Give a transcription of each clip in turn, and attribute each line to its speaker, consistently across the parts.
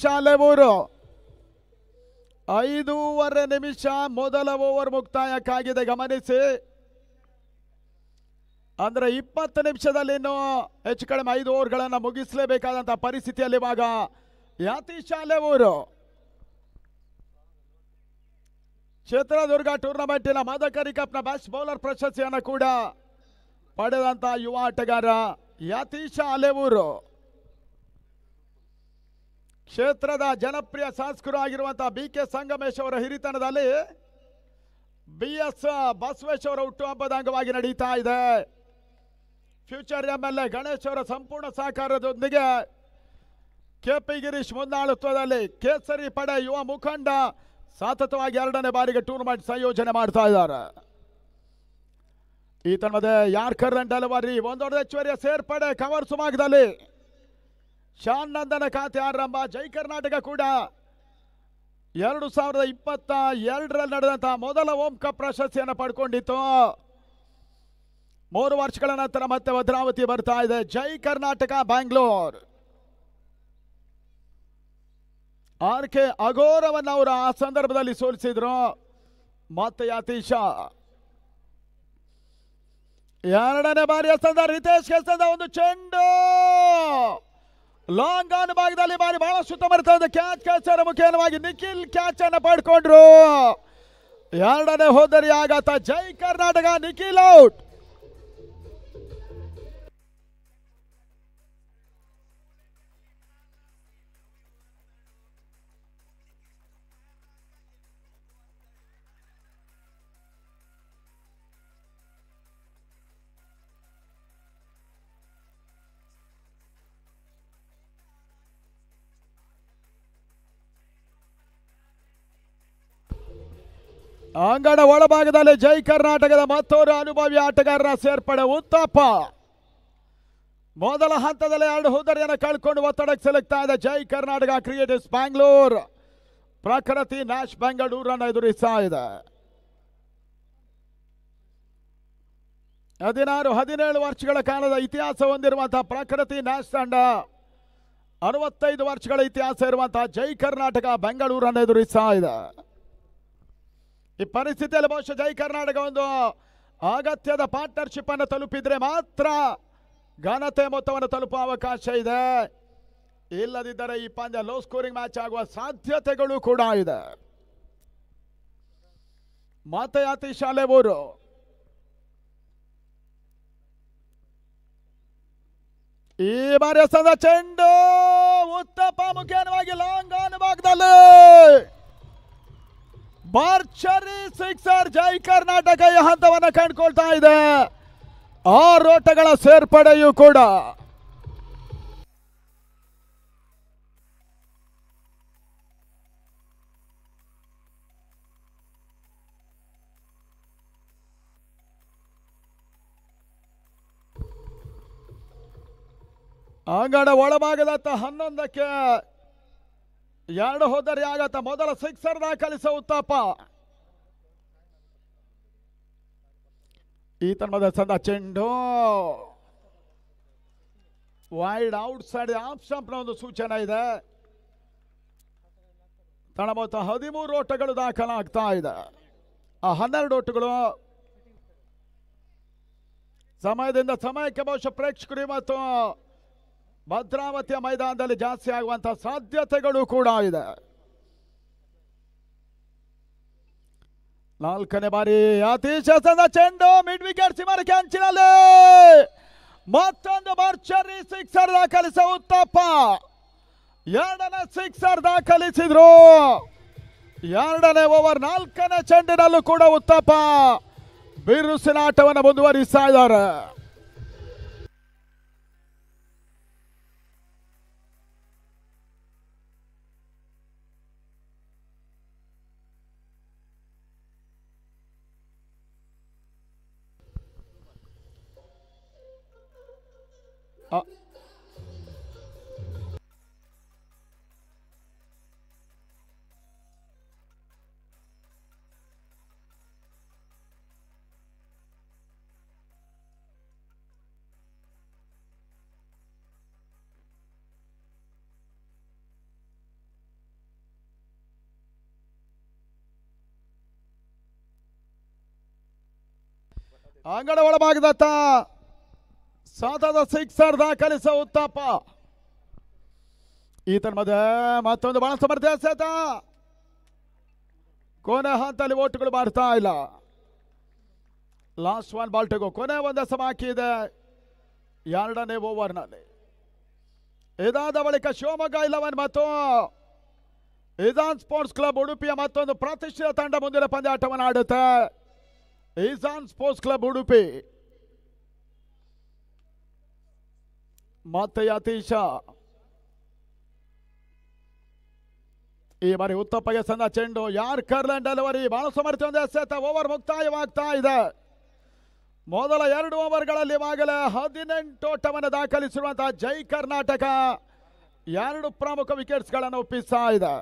Speaker 1: ಶಾಲೆಬೂರು 5.5 ನಿಮಿಷ ಮೊದಲ ಓವರ್ ಮುಕ್ತಾಯಕ್ಕಾಗಿದೆ. ಗಮನಿಸಿ, ಅಂದ್ರೆ 20 ನಿಮಿಷದಲ್ಲಿ ಇನ್ನು ಹೆಚ್ಚು ಕಡಿಮೆ 5 ಓವರ್ಗಳನ್ನು ಮುಗಿಸಲೇಬೇಕಾದಂತಹ ಪರಿಸ್ಥಿತಿಯಲ್ಲಿ ಇವಾಗ ಯತೀಶ್ ಶಾಲೆಬೂರು ಚಿತ್ರದುರ್ಗ ಟೂರ್ನಮೆಂಟಿನ ಮದಕರಿ ಕಪ್ನ ಬೆಸ್ಟ್ ಬೌಲರ್ ಪ್ರಶಸ್ತಿಯನ್ನು ಕೂಡ ಪಡೆದಂತಹ ಯುವ ಆಟಗಾರ ಯತೀಶ್ ಶಾಲೆಬೂರು. ಕ್ಷೇತ್ರದ ಜನಪ್ರಿಯ ಶಾಸಕರು ಆಗಿರುವಂತಹ BK ಸಂಗಮೇಶ್ ಅವರ ಹಿರಿತನದಲ್ಲಿ BS ಬಸವೇಶ್ ಅವರ ಹುಟ್ಟುಹಬ್ಬದ ಅಂಗವಾಗಿ ನಡೀತಾ ಇದೆ. ಫ್ಯೂಚರ್ MLA ಗಣೇಶ್ ಅವರ ಸಂಪೂರ್ಣ ಸಹಕಾರದೊಂದಿಗೆ KP ಗಿರೀಶ್ ಮುಂದಾಳತ್ವದಲ್ಲಿ ಕೇಸರಿ ಪಡೆ ಯುವ ಮುಖಂಡ ಸತತವಾಗಿ 2ನೇ ಬಾರಿಗೆ ಟೂರ್ನಮೆಂಟ್ ಸಂಯೋಜನೆ ಮಾಡ್ತಾ ಇದ್ದಾರೆ. ಈ ತನ್ಮಧ್ಯೆ ಯಾರ್ಕರ್ ಡೆಲಿವರಿ ಒಂದೊಂದು ಹೆಚ್ಚುವರಿಯ ಸೇರ್ಪಡೆ ಕವರ್ ಸುಮಾಗದಲ್ಲಿ ಶಾನ್ ನಂದನ ಖಾತೆ ಆರಂಭ. ಜೈ ಕರ್ನಾಟಕ ಕೂಡ 2022ರಲ್ಲಿ ನಡೆದಂತಹ ಮೊದಲ ಓಂ ಕಪ್ ಪ್ರಶಸ್ತಿಯನ್ನು ಪಡ್ಕೊಂಡಿತ್ತು. 3 ವರ್ಷಗಳ ನಂತರ ಮತ್ತೆ ಭದ್ರಾವತಿ ಬರ್ತಾ ಇದೆ. ಜೈ ಕರ್ನಾಟಕ ಬ್ಯಾಂಗ್ಳೂರ್. RK ಅಘೋರವನ್ನು ಅವರು ಆ ಸಂದರ್ಭದಲ್ಲಿ ಸೋಲಿಸಿದ್ರು. ಮತ್ತೆ ಯತೀಶ 2ನೇ ಬಾರಿಯ ಸಂದ ರಿತೇಶ್ ಕೆಲಸದ ಒಂದು ಚೆಂಡು ಲಾಂಗ್ ಆನ್ ಭಾಗದಲ್ಲಿ ಬಾರಿ ಬಹಳಷ್ಟು ಉತ್ತಮ ಕ್ಯಾಚ್ ಕ್ಯಾಚರ್ ಮುಖೇನವಾಗಿ ನಿಖಿಲ್ ಕ್ಯಾಚ್ ಅನ್ನು ಪಡ್ಕೊಂಡ್ರು. 2ನೇ ಹೋದರಿ ಆಘಾತ. ಜೈ ಕರ್ನಾಟಕ ನಿಖಿಲ್ ಔಟ್. ಅಂಗಣ ಒಳಭಾಗದಲ್ಲಿ ಜೈ ಕರ್ನಾಟಕದ ಮತ್ತೊಂದು ಅನುಭವಿ ಆಟಗಾರರ ಸೇರ್ಪಡೆ ಉತ್ತಪ್ಪ. ಮೊದಲ ಹಂತದಲ್ಲಿ 2 ಹುದ್ದರಿಯನ್ನು ಕಳ್ಕೊಂಡು ಒತ್ತಡಕ್ಕೆ ಸಿಲುಕ್ತಾ ಇದೆ ಜೈ ಕರ್ನಾಟಕ. ಕ್ರಿಯೇಟಿವ್ಸ್ ಬ್ಯಾಂಗ್ಳೂರ್ ಪ್ರಕೃತಿ ನ್ಯಾಶ್ ಬೆಂಗಳೂರನ್ನು ಎದುರಿಸ್ತಾ ಇದೆ. 16-17 ವರ್ಷಗಳ ಕಾಲದ ಇತಿಹಾಸ ಹೊಂದಿರುವಂತಹ ಪ್ರಕೃತಿ ನ್ಯಾಶ್ ತಂಡ 65 ವರ್ಷಗಳ ಇತಿಹಾಸ ಇರುವಂತಹ ಜೈ ಕರ್ನಾಟಕ ಬೆಂಗಳೂರನ್ನು ಎದುರಿಸ್ತಾ ಇದೆ. ಈ ಪರಿಸ್ಥಿತಿಯಲ್ಲಿ ಬಹುಶಃ ಜೈ ಕರ್ನಾಟಕ ಒಂದು ಅಗತ್ಯದ ಪಾರ್ಟ್ನರ್ಶಿಪ್ ಅನ್ನು ತಲುಪಿದ್ರೆ ಮಾತ್ರ ಘನತೆ ಮೊತ್ತವನ್ನು ತಲುಪುವ ಅವಕಾಶ ಇದೆ. ಇಲ್ಲದಿದ್ದರೆ ಈ ಪಂದ್ಯ ಲೋ ಸ್ಕೋರಿಂಗ್ ಮ್ಯಾಚ್ ಆಗುವ ಸಾಧ್ಯತೆಗಳು ಕೂಡ ಇದೆ. ಮತ್ತೆ ಯತೀಶ್ ಶಾಲೆಬೂರು ಈ ಬಾರಿಯ ಸಂದ ಚೆಂಡು ಉತ್ತಪ್ಪ ಮುಖೇನವಾಗಿ ಲಾಂಗ್ ಆನ್ ಭಾಗದಲ್ಲಿ ಭರ್ಜರಿ ಸಿಕ್ಸರ್. ಜೈ ಕರ್ನಾಟಕ ಈ ಹಂತವನ್ನು ಕಂಡುಕೊಳ್ತಾ ಇದೆ. 6 ಓಟಗಳ ಸೇರ್ಪಡೆಯೂ ಕೂಡ. ಅಂಗಣ ಒಳಭಾಗದತ್ತ 11ಕ್ಕೆ 2 ಹೋದರಿ ಆಗತ್ತ. ಮೊದಲ ಸಿಕ್ಸರ್ ದಾಖಲಿಸುವ ಉತ್ತಪ್ಪ. ಈ ತನ್ಮದ ಸಂದ ಚೆಂಡು ವೈಡ್ ಔಟ್ ಸೈಡ್ ಆಫ್ ಸ್ಟಂಪ್ನ ಒಂದು ಸೂಚನೆ ಇದೆ. ತನ್ನ ಮೊತ್ತ 13 ಓಟಗಳು ದಾಖಲಾಗ್ತಾ ಇದೆ. ಆ 12 ಓಟಗಳು ಸಮಯದಿಂದ ಸಮಯಕ್ಕೆ ಬಹುಶಃ ಪ್ರೇಕ್ಷಕರು ಮತ್ತು ಭದ್ರಾವತಿಯ ಮೈದಾನದಲ್ಲಿ ಜಾಸ್ತಿ ಆಗುವಂತಹ ಸಾಧ್ಯತೆಗಳು ಕೂಡ ಇದೆ. 4ನೇ ಬಾರಿ ಯತೀಶ್ ಚೆಂಡು ಮಿಡ್ ವಿಕೆಟ್ ಸಿಮರಕ್ಕೆ ಅಂಚಿನಲ್ಲಿ ಮತ್ತೊಂದು ಭರ್ಜರಿ ಸಿಕ್ಸರ್ ದಾಖಲಿಸುವ ಉತ್ತಪ್ಪ. 2ನೇ ಸಿಕ್ಸರ್ ದಾಖಲಿಸಿದ್ರು. 2ನೇ ಓವರ್ 4ನೇ ಚೆಂಡಿನಲ್ಲೂ ಕೂಡ ಉತ್ತಪ್ಪ ಬಿರುಸಿನ ಆಟವನ್ನು ಮುಂದುವರಿಸ್ತಾ ಇದ್ದಾರೆ. ಅಂಗಡ ಒಳಭಾಗದತ್ತ ಸತತ ಸಿಕ್ಸರ್ ದಾಖಲಿಸುವ ಉತ್ತಪ್ಪ. ಈತನ ಮಧ್ಯೆ ಮತ್ತೊಂದು ಬಹಳ ಸಮರ್ಥ ಎಸೆತ. ಕೊನೆ ಹಂತದಲ್ಲಿ ಓಟುಗಳು ಮಾಡ್ತಾ ಇಲ್ಲ. Last one ball to go. ಕೊನೆ ಒಂದು ಎಸೆ ಬಾಕಿ ಇದೆ 2ನೇ ಓವರ್ನಲ್ಲಿ. ಇದಾದ ಬಳಿಕ ಶಿವಮೊಗ್ಗ 11 ಮತ್ತು ಇಜಾನ್ ಸ್ಪೋರ್ಟ್ಸ್ ಕ್ಲಬ್ ಉಡುಪಿಯ ಮತ್ತೊಂದು ಪ್ರತಿಷ್ಠಿತ ತಂಡ ಮುಂದಿನ ಪಂದ್ಯಾಟವನ್ನು ಆಡುತ್ತೆ. ಇಜಾನ್ ಸ್ಪೋರ್ಟ್ಸ್ ಕ್ಲಬ್ ಉಡುಪಿ ಮತ್ತೆ ಯತೀಶ. ಈ ಬಾರಿ ಉತ್ತಪ್ಪಗೆ ಸಂದ ಚೆಂಡು ಯಾರ್ಕರ್ಲೆಂಡ್ ಡೆಲಿವರಿ. ಬಹಳ ಸಮರ್ಥ್ಯ ಎಸೆತ. ಓವರ್ ಮುಕ್ತಾಯವಾಗ್ತಾ ಇದೆ. ಮೊದಲ 2 ಓವರ್ಗಳಲ್ಲಿ ಇವಾಗಲೇ 18 ಓಟವನ್ನು ದಾಖಲಿಸಿರುವಂತಹ ಜೈ ಕರ್ನಾಟಕ 2 ಪ್ರಮುಖ ವಿಕೆಟ್ಸ್ಗಳನ್ನು ಒಪ್ಪಿಸ್ತಾ ಇದೆ.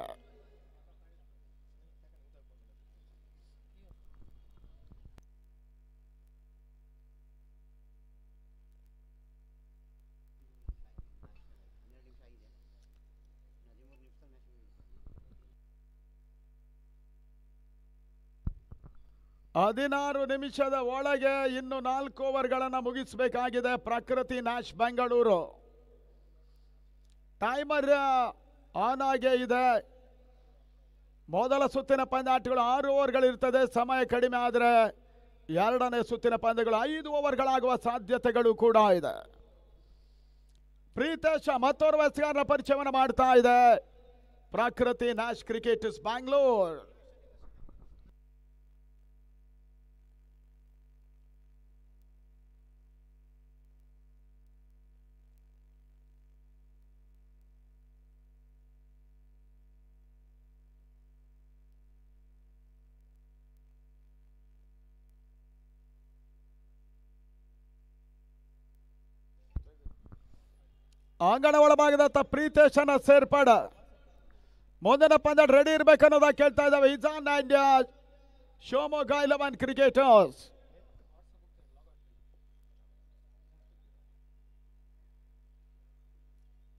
Speaker 1: ಹದಿನಾರು ನಿಮಿಷದ ಒಳಗೆ ಇನ್ನು 4 ಓವರ್ಗಳನ್ನು ಮುಗಿಸಬೇಕಾಗಿದೆ ಪ್ರಕೃತಿ ನ್ಯಾಶ್ ಬೆಂಗಳೂರು. ಟೈಮರ್ ಆನ್ ಆಗೇ ಇದೆ. ಮೊದಲ ಸುತ್ತಿನ ಪಂದ್ಯಾಟಗಳು 6 ಓವರ್ಗಳಿರ್ತದೆ. ಸಮಯ ಕಡಿಮೆ ಆದರೆ 2ನೇ ಸುತ್ತಿನ ಪಂದ್ಯಗಳು 5 ಓವರ್ಗಳಾಗುವ ಸಾಧ್ಯತೆಗಳು ಕೂಡ ಇದೆ. ಪ್ರೀತೇಶ ಮತ್ತೋರ್ವ ಎಸೆಗಾರನ ಪರಿಚಯವನ್ನು ಮಾಡ್ತಾ ಇದೆ ಪ್ರಕೃತಿ ನ್ಯಾಶ್ ಕ್ರಿಕೆಟರ್ಸ್ ಬ್ಯಾಂಗ್ಳೂರ್. ಅಂಗಣ ಒಳಭಾಗದತ್ತ ಪ್ರೀತೇಶನ ಸೇರ್ಪಡೆ. ಮುಂದಿನ ಪಂದ್ಯ ರೆಡಿ ಇರ್ಬೇಕನ್ನೋದ ಕೇಳ್ತಾ ಇದ್ದಾವೆ ಇಜಾನ್ ಅಂಡ್ ಶಿವಮೊಗ್ಗ 11 ಕ್ರಿಕೆಟರ್ಸ್.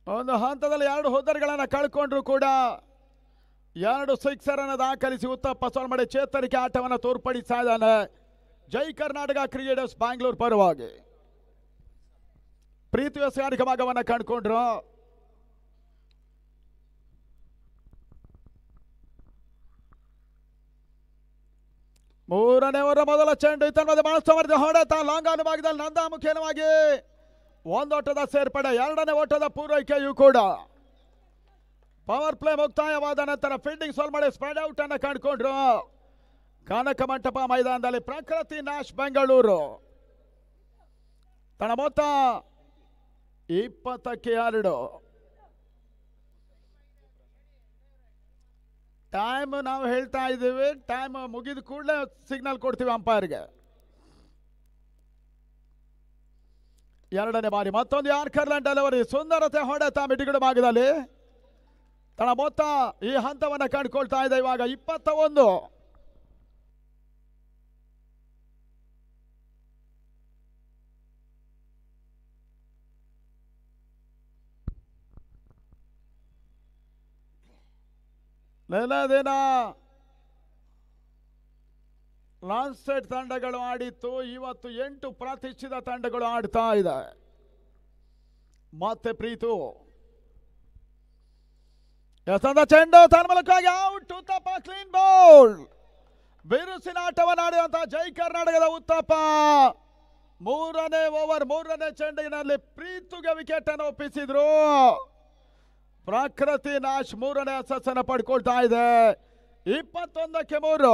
Speaker 1: ಒಂದು ಹಂತದಲ್ಲಿ 2 ಹುದ್ದೆಗಳನ್ನು ಕಳ್ಕೊಂಡ್ರು ಕೂಡ 2 ಸಿಕ್ಸರ್ ಅನ್ನು ದಾಖಲಿಸಿ ಉತ್ತಪ್ಪ ಸೋಲ್ಮಡೆ ಚೇತರಿಕೆ ಆಟವನ್ನು ತೋರ್ಪಡಿಸ್ತಾ ಇದ್ದಾನೆ ಜೈ ಕರ್ನಾಟಕ ಕ್ರಿಕೆಟರ್ಸ್ ಬ್ಯಾಂಗ್ಳೂರ್ ಪರವಾಗಿ. ಪ್ರೀತಿ ವ್ಯವಸಾಯಿಕ ಭಾಗವನ್ನು ಕಂಡುಕೊಂಡ್ರು. ಮೂರನೇ ಓವರ್ ಮೊದಲ ಚೆಂಡು ಇತನ ಬಹಳ ಸಮರ್ಥ ಹೊಡೆತ. ಲಾಂಗ್ ಆನ್ ಭಾಗದಲ್ಲಿ ನಂದಾಮುಖೇನವಾಗಿ 1 ಓಟದ ಸೇರ್ಪಡೆ. 2ನೇ ಓಟದ ಪೂರೈಕೆಯೂ ಕೂಡ. ಪವರ್ ಪ್ಲೇ ಮುಕ್ತಾಯವಾದ ನಂತರ ಫೀಲ್ಡಿಂಗ್ ಸಾಲ್ವ್ ಮಾಡಿ ಸ್ಪ್ರೆಡ್ ಔಟ್ ಅನ್ನು ಕಂಡುಕೊಂಡ್ರು. ಕನಕ ಮಂಟಪ ಮೈದಾನದಲ್ಲಿ ಪ್ರಕೃತಿ ನ್ಯಾಶ್ ಬೆಂಗಳೂರು ತನ್ನ ಮೊತ್ತ 20ಕ್ಕೆ 2. ಟೈಮ್ ನಾವು ಹೇಳ್ತಾ ಇದ್ದೀವಿ. ಟೈಮ್ ಮುಗಿದ ಕೂಡಲೇ ಸಿಗ್ನಲ್ ಕೊಡ್ತೀವಿ ಅಂಪೈರ್ಗೆ. 2ನೇ ಬಾರಿ ಮತ್ತೊಂದು ಯಾರ್ಕರ್ಲೆಂಡ್ ಡೆಲಿವರಿ. ಸುಂದರತೆ ಹೊಡೆತ ಮಿಡಿಗಡು ಭಾಗದಲ್ಲಿ. ತನ್ನ ಮೊತ್ತ ಈ ಹಂತವನ್ನು ಕಂಡುಕೊಳ್ತಾ ಇದೆ ಇವಾಗ 21. ನೆಲ ದಿನ ಲಾನ್ಸೆಟ್ ತಂಡಗಳು ಆಡಿತ್ತು. ಇವತ್ತು 8 ಪ್ರತಿಷ್ಠಿತ ತಂಡಗಳು ಆಡ್ತಾ ಇದೆ. ಮತ್ತೆ ಪ್ರೀತು ಎಸಂದ ಚೆಂಡು ತನ್ನ ಮೂಲಕವಾಗಿ ಔಟ್. Uttappa clean bowl. ಬಿರುಸಿನ ಆಟವನ್ನು ಆಡಿದಂತಹ ಜೈ ಕರ್ನಾಟಕದ ಉತ್ತಪ್ಪ 3ನೇ ಓವರ್ 3ನೇ ಚೆಂಡಿನಲ್ಲಿ ಪ್ರೀತುಗೆ ವಿಕೆಟ್ ಅನ್ನು ಒಪ್ಪಿಸಿದ್ರು. ಪ್ರಕೃತಿ ನ್ಯಾಶ್ 3ನೇ ಯಶಸ್ಸನ್ನು ಪಡ್ಕೊಳ್ತಾ ಇದೆ 21ಕ್ಕೆ 3.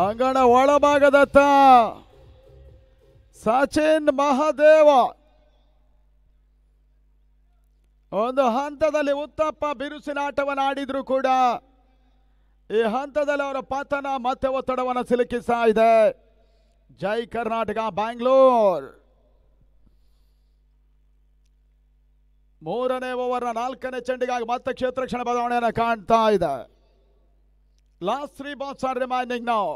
Speaker 1: ಅಂಗಣ ಒಳಭಾಗದತ್ತ ಸಚಿನ್ ಮಹಾದೇವ ಒಂದು ಹಂತದಲ್ಲಿ ಉತ್ತಪ್ಪ ಬಿರುಸಿನ ಆಟವನ್ನು ಆಡಿದ್ರು ಕೂಡ ಈ ಹಂತದಲ್ಲಿ ಅವರ ಪತನ ಮತ್ತೆ ಒತ್ತಡವನ್ನು ಸಿಲುಕಿಸ್ತಾ ಇದೆ. ಜೈ ಕರ್ನಾಟಕ ಬ್ಯಾಂಗ್ಳೂರ್. ಮೂರನೇ ಓವರ್ನ 4ನೇ ಚೆಂಡಿಗಾಗಿ ಮತ್ತೆ ಕ್ಷೇತ್ರ ಕ್ಷಣ ಬದಲಾವಣೆಯನ್ನು ಕಾಣ್ತಾ ಇದೆ. Last 3 balls are remaining now.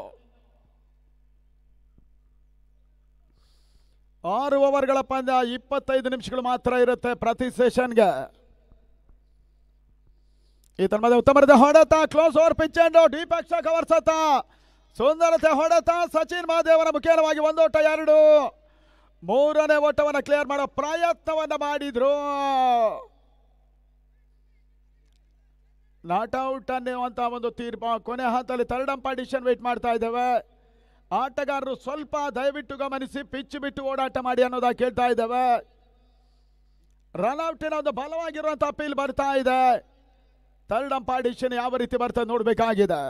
Speaker 1: 6 ಓವರ್ಗಳ ಪಂದ್ಯ, 25 ನಿಮಿಷಗಳು ಮಾತ್ರ ಇರುತ್ತೆ ಪ್ರತಿ ಸೆಷನ್ಗೆ. ಈ ತನ್ಮದ ಉತ್ತಮದ ಹೊಡೆತ, close over pitch and deep extra cover ಸತ, ಸುಂದರತೆ ಹೊಡೆತ. ಸಚಿನ್ ಮಹಾದೇವನ ಮುಖೇನವಾಗಿ 1 ಓಟ 2, 3ನೇ ಓಟವನ್ನು ಕ್ಲಿಯರ್ ಮಾಡೋ ಪ್ರಯತ್ನವನ್ನ ಮಾಡಿದ್ರು. ನಾಟ್ ಔಟ್ ಅನ್ನುವಂತ ಒಂದು ತೀರ್ಪು ಕೊನೆ ಹಂತದಲ್ಲಿ ಥರ್ಡ್ ಅಂಪೈರ್ ಡಿಸಿಷನ್ ವೇಟ್ ಮಾಡ್ತಾ ಇದ್ದೇವೆ. ಆಟಗಾರರು ಸ್ವಲ್ಪ ದಯವಿಟ್ಟು ಗಮನಿಸಿ, ಪಿಚ್ ಬಿಟ್ಟು ಓಡಾಟ ಮಾಡಿ ಅನ್ನೋದಾಗಿ ಕೇಳ್ತಾ ಇದ್ದೇವೆ. ರನ್ಔಟಿನ ಒಂದು ಬಲವಾಗಿರುವಂತ ಅಪೀಲ್ ಬರ್ತಾ ಇದೆ. ಥರ್ಡ್ ಅಂಪೈರ್ ಡಿಸಿಷನ್ ಯಾವ ರೀತಿ ಬರ್ತದೆ ನೋಡಬೇಕಾಗಿದೆ.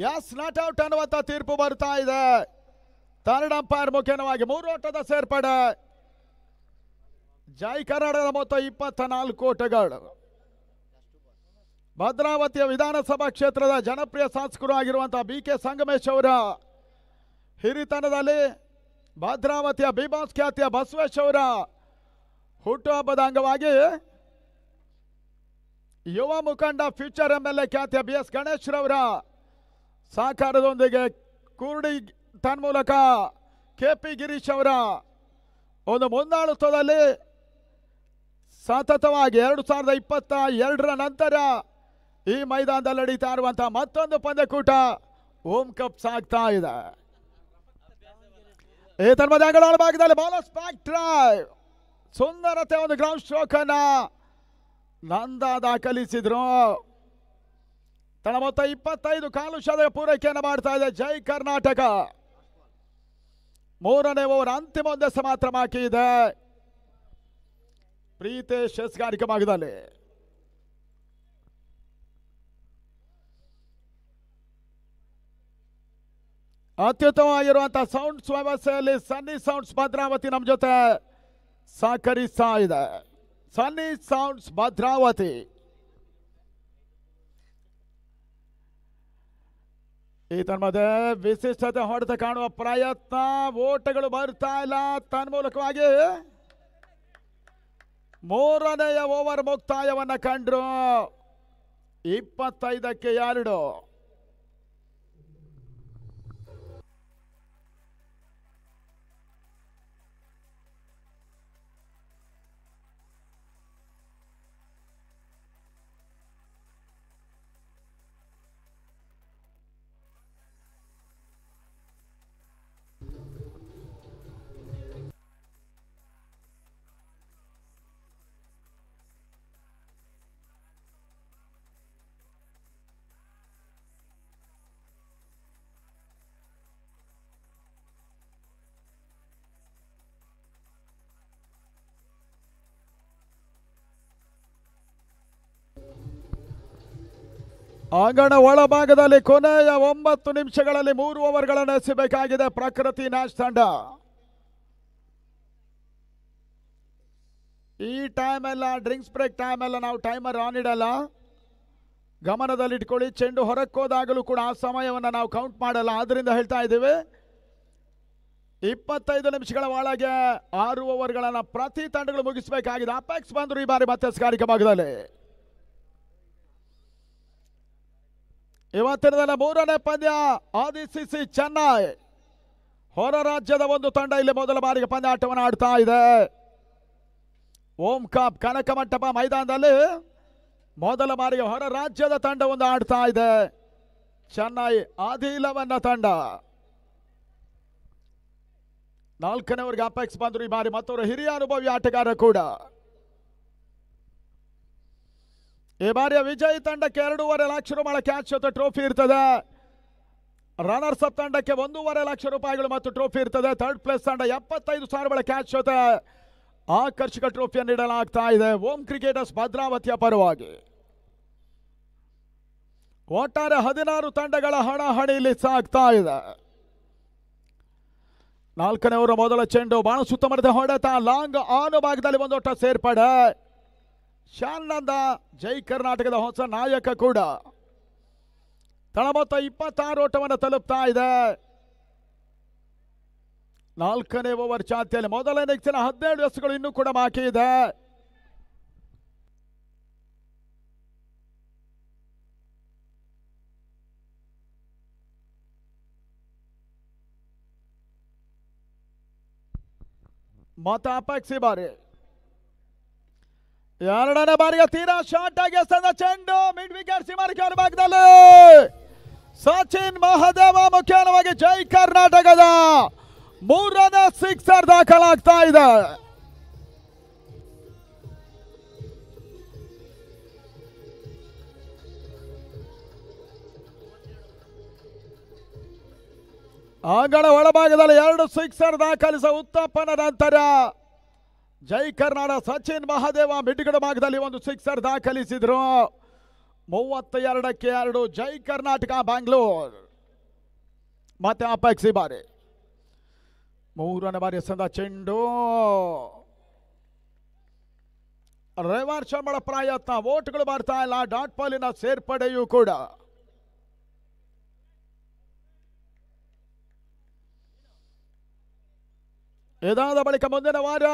Speaker 1: ಯಸ್, ನಾಟ್ ಔಟ್ ಅನ್ನುವಂತ ತೀರ್ಪು ಬರ್ತಾ ಇದೆ. ಥರ್ಡ್ ಅಂಪೈರ್ ಮುಖೇನವಾಗಿ 3 ಓಟದ ಸೇರ್ಪಡೆ. ಜೈ ಕರ್ನಾಟಕದ ಮೊತ್ತ 24 ಓಟಗಳು. ಭದ್ರಾವತಿಯ ವಿಧಾನಸಭಾ ಕ್ಷೇತ್ರದ ಜನಪ್ರಿಯ ಶಾಸಕರು ಆಗಿರುವಂತಹ BK ಸಂಗಮೇಶ್ ಅವರ ಹಿರಿತನದಲ್ಲಿ ಭದ್ರಾವತಿಯ ಬಿಬಾಸ್ ಖ್ಯಾತಿಯ ಬಸವೇಶ್ ಅವರ ಹುಟ್ಟುಹಬ್ಬದ ಅಂಗವಾಗಿ ಯುವ ಮುಖಂಡ ಫ್ಯೂಚರ್ MLA ಖ್ಯಾತಿಯ BS ಗಣೇಶ್ ರವರ ಸಹಕಾರದೊಂದಿಗೆ ಕೂರ್ಡಿ ತನ್ಮೂಲಕ KP ಗಿರೀಶ್ ಅವರ ಒಂದು ಮುಂದಾಳತ್ವದಲ್ಲಿ ಸತತವಾಗಿ 2022ರ ನಂತರ ಈ ಮೈದಾನದಲ್ಲಿ ನಡೀತಾ ಇರುವಂತಹ ಮತ್ತೊಂದು ಪಂದ್ಯಕೂಟ ಓಂ ಕಪ್ ಸಾಗ್ತಾ ಇದೆ. ಈ ತನ್ಮದ ಅಂಗಳ ಭಾಗದಲ್ಲಿ ಬಾಲರ್ಸ್ ಬ್ಯಾಕ್ ಡ್ರೈವ್, ಸುಂದರತೆ ಒಂದು ಗ್ರೌಂಡ್ ಸ್ಟ್ರೋಕ್ ಅನ್ನ ನಂದ ದಾಖಲಿಸಿದ್ರು. ತನ್ನ ಮೊತ್ತ 25 ಕಾಲು ಶತಕ ಪೂರೈಕೆಯನ್ನು ಮಾಡ್ತಾ ಇದೆ ಜೈ ಕರ್ನಾಟಕ. 3ನೇ ಓವರ್ ಅಂತಿಮ ಒಂದೆಸ ಮಾತ್ರ ಬಾಕಿ ಇದೆ. ಪ್ರೀತೇಶ್ ಎಸ್ಗಾರಿಕೆ ಭಾಗದಲ್ಲಿ ಅತ್ಯುತ್ತಮವಾಗಿರುವಂತಹ ಸೌಂಡ್ಸ್ ವ್ಯವಸ್ಥೆಯಲ್ಲಿ ಸನ್ನಿ ಸೌಂಡ್ಸ್ ಭದ್ರಾವತಿ ನಮ್ಮ ಜೊತೆ ಸಹಕರಿಸ್ತಾ ಇದೆ. ಸನ್ನಿ ಸೌಂಡ್ಸ್ ಭದ್ರಾವತಿ. ಈ ತನ್ಮಧ್ಯೆ ವಿಶಿಷ್ಟತೆ ಹೊಡೆತ ಕಾಣುವ ಪ್ರಯತ್ನ, ಓಟಗಳು ಬರ್ತಾ ಇಲ್ಲ. ತನ್ಮೂಲಕವಾಗಿ 3ನೇ ಓವರ್ ಮುಕ್ತಾಯವನ್ನ ಕಂಡ್ರು. 25ಕ್ಕೆ 2. ಅಂಗಣ ಒಳಭಾಗದಲ್ಲಿ ಕೊನೆಯ 9 ನಿಮಿಷಗಳಲ್ಲಿ 3 ಓವರ್ಗಳನ್ನು ಎಸೆಯಬೇಕಾಗಿದೆ ಪ್ರಕೃತಿ ನ್ಯಾಶ್ ತಂಡ. ಈ ಟೈಮ್ ಎಲ್ಲ ಡ್ರಿಂಕ್ಸ್ ಬ್ರೇಕ್ ಟೈಮ್ ಎಲ್ಲ ನಾವು ಟೈಮರ್ ಆನ್ ಇಡಲ್ಲ, ಗಮನದಲ್ಲಿಟ್ಕೊಳ್ಳಿ. ಚೆಂಡು ಹೊರಕ್ಕೋದಾಗಲೂ ಕೂಡ ಆ ಸಮಯವನ್ನು ನಾವು ಕೌಂಟ್ ಮಾಡಲ್ಲ. ಆದ್ರಿಂದ ಹೇಳ್ತಾ ಇದ್ದೀವಿ 25 ನಿಮಿಷಗಳ ಒಳಗೆ 6 ಓವರ್ಗಳನ್ನು ಪ್ರತಿ ತಂಡಗಳು ಮುಗಿಸಬೇಕಾಗಿದೆ. ಅಪೆಕ್ಸ್ ಬಂದರು ಈ ಬಾರಿ ಮತ್ತೆ ಸ್ಕಾರಿಕ ಭಾಗದಲ್ಲಿ. ಇವತ್ತಿನ 3ನೇ ಪಂದ್ಯ ಆದಿಸಿಸಿ ಚೆನ್ನೈ ಹೊರ ರಾಜ್ಯದ ಒಂದು ತಂಡ ಇಲ್ಲಿ ಮೊದಲ ಬಾರಿಗೆ ಪಂದ್ಯ ಆಟವನ್ನು ಆಡ್ತಾ ಇದೆ. ಓಂ ಕಪ್ ಕನಕ ಮಂಟಪ ಮೈದಾನದಲ್ಲಿ ಮೊದಲ ಬಾರಿಗೆ ಹೊರ ರಾಜ್ಯದ ತಂಡ ಒಂದು ಆಡ್ತಾ ಇದೆ. ಚೆನ್ನೈ ಆದಿಲವನ್ನ ತಂಡ. 4ನೇ ಓವರ್ಗೆ ಅಪೆಕ್ಸ್ ಬಂದರು ಈ ಬಾರಿ ಮತ್ತೊಬ್ಬರು ಹಿರಿಯ ಅನುಭವಿ ಆಟಗಾರ ಕೂಡ. ಈ ಬಾರಿಯ ವಿಜಯ್ ತಂಡಕ್ಕೆ 2.5 ಲಕ್ಷ ರೂಪಾಯಿ ಕ್ಯಾಚ್ ಜೊತೆ ಟ್ರೋಫಿ ಇರ್ತದೆ. ರನ್ನರ್ಸ್ ಅಪ್ ತಂಡಕ್ಕೆ 1.5 ಲಕ್ಷ ರೂಪಾಯಿಗಳು ಮತ್ತು ಟ್ರೋಫಿ ಇರ್ತದೆ. ಥರ್ಡ್ ಪ್ಲೇಸ್ ತಂಡ 75,000 ಕ್ಯಾಚ್ ಜೊತೆ ಆಕರ್ಷಕ ಟ್ರೋಫಿಯನ್ನು ನೀಡಲಾಗ್ತಾ ಇದೆ ಓಂ ಕ್ರಿಕೆಟರ್ಸ್ ಭದ್ರಾವತಿಯ ಪರವಾಗಿ. ಒಟ್ಟಾರೆ 16 ತಂಡಗಳ ಹಣಾಹಣಿಯಲ್ಲಿ ಸಾಗ್ತಾ ಇದೆ. 4ನೇ ಓವರ್ ಮೊದಲ ಚೆಂಡು ಬಹಳ ಸುತ್ತಮುತ್ತ ಹೊಡೆತ ಲಾಂಗ್ ಆನ್ ಭಾಗದಲ್ಲಿ ಒಂದೊಟ್ಟ ಸೇರ್ಪಡೆ. ಶಾನಂದ ಜೈ ಕರ್ನಾಟಕದ ಹೊಸ ನಾಯಕ ಕೂಡ ತಳ ಮೊತ್ತ 26 ಓಟವನ್ನು ತಲುಪ್ತಾ ಇದೆ. 4ನೇ ಓವರ್ ಚಾತಿಯಲ್ಲಿ ಮೊದಲ ಇನ್ನಿಂಗ್ಸಿನ 17 ಎಸೆಗಳು ಇನ್ನೂ ಕೂಡ ಬಾಕಿ ಇದೆ. ಮತ ಅಪೇಕ್ಷೆ ಬಾರಿ 2ನೇ ಬಾರಿಗೆ ತೀರಾ ಶಾರ್ಟ್ ಆಗಿ ಎಸೆದ ಚೆಂಡು ಮಿಡ್ ವಿಕೆಟ್ ಸೀಮಾರೇಖೆ ಭಾಗದಲ್ಲಿ ಸಚಿನ್ ಮಹದೇವ ಮುಖ್ಯವಾಗಿ ಜೈ ಕರ್ನಾಟಕದ 3ನೇ ಸಿಕ್ಸರ್ ದಾಖಲಾಗ್ತಾ ಇದೆ. ಅಂಗಣ ಒಳಭಾಗದಲ್ಲಿ 2 ಸಿಕ್ಸರ್ ದಾಖಲಿಸುವ ಉತ್ತಪ್ಪನ ನಂತರ ಜೈ ಕರ್ನಾಟಕ ಸಚಿನ್ ಮಹದೇವ ಮಿಡ್ಗಡ ಭಾಗದಲ್ಲಿ ಒಂದು ಸಿಕ್ಸರ್ ದಾಖಲಿಸಿದ್ರು. 32ಕ್ಕೆ 2 ಜೈ ಕರ್ನಾಟಕ ಬ್ಯಾಂಗ್ಳೂರ್. ಮತ್ತೆ ಅಪೇಕ್ಷೆ ಬಾರಿ 3ನೇ ಬಾರಿ ಎಸೆದ ಚೆಂಡು ರಿವರ್ಸ್ ಮಾಡೋ ಪ್ರಯತ್ನ, ಓಟ್ಗಳು ಬರ್ತಾ ಇಲ್ಲ. ಡಾಟ್ ಬಾಲಿನ ಸೇರ್ಪಡೆಯೂ ಕೂಡ ಇದಾದ ಬಳಿಕ ಮುಂದಿನ ವಾರ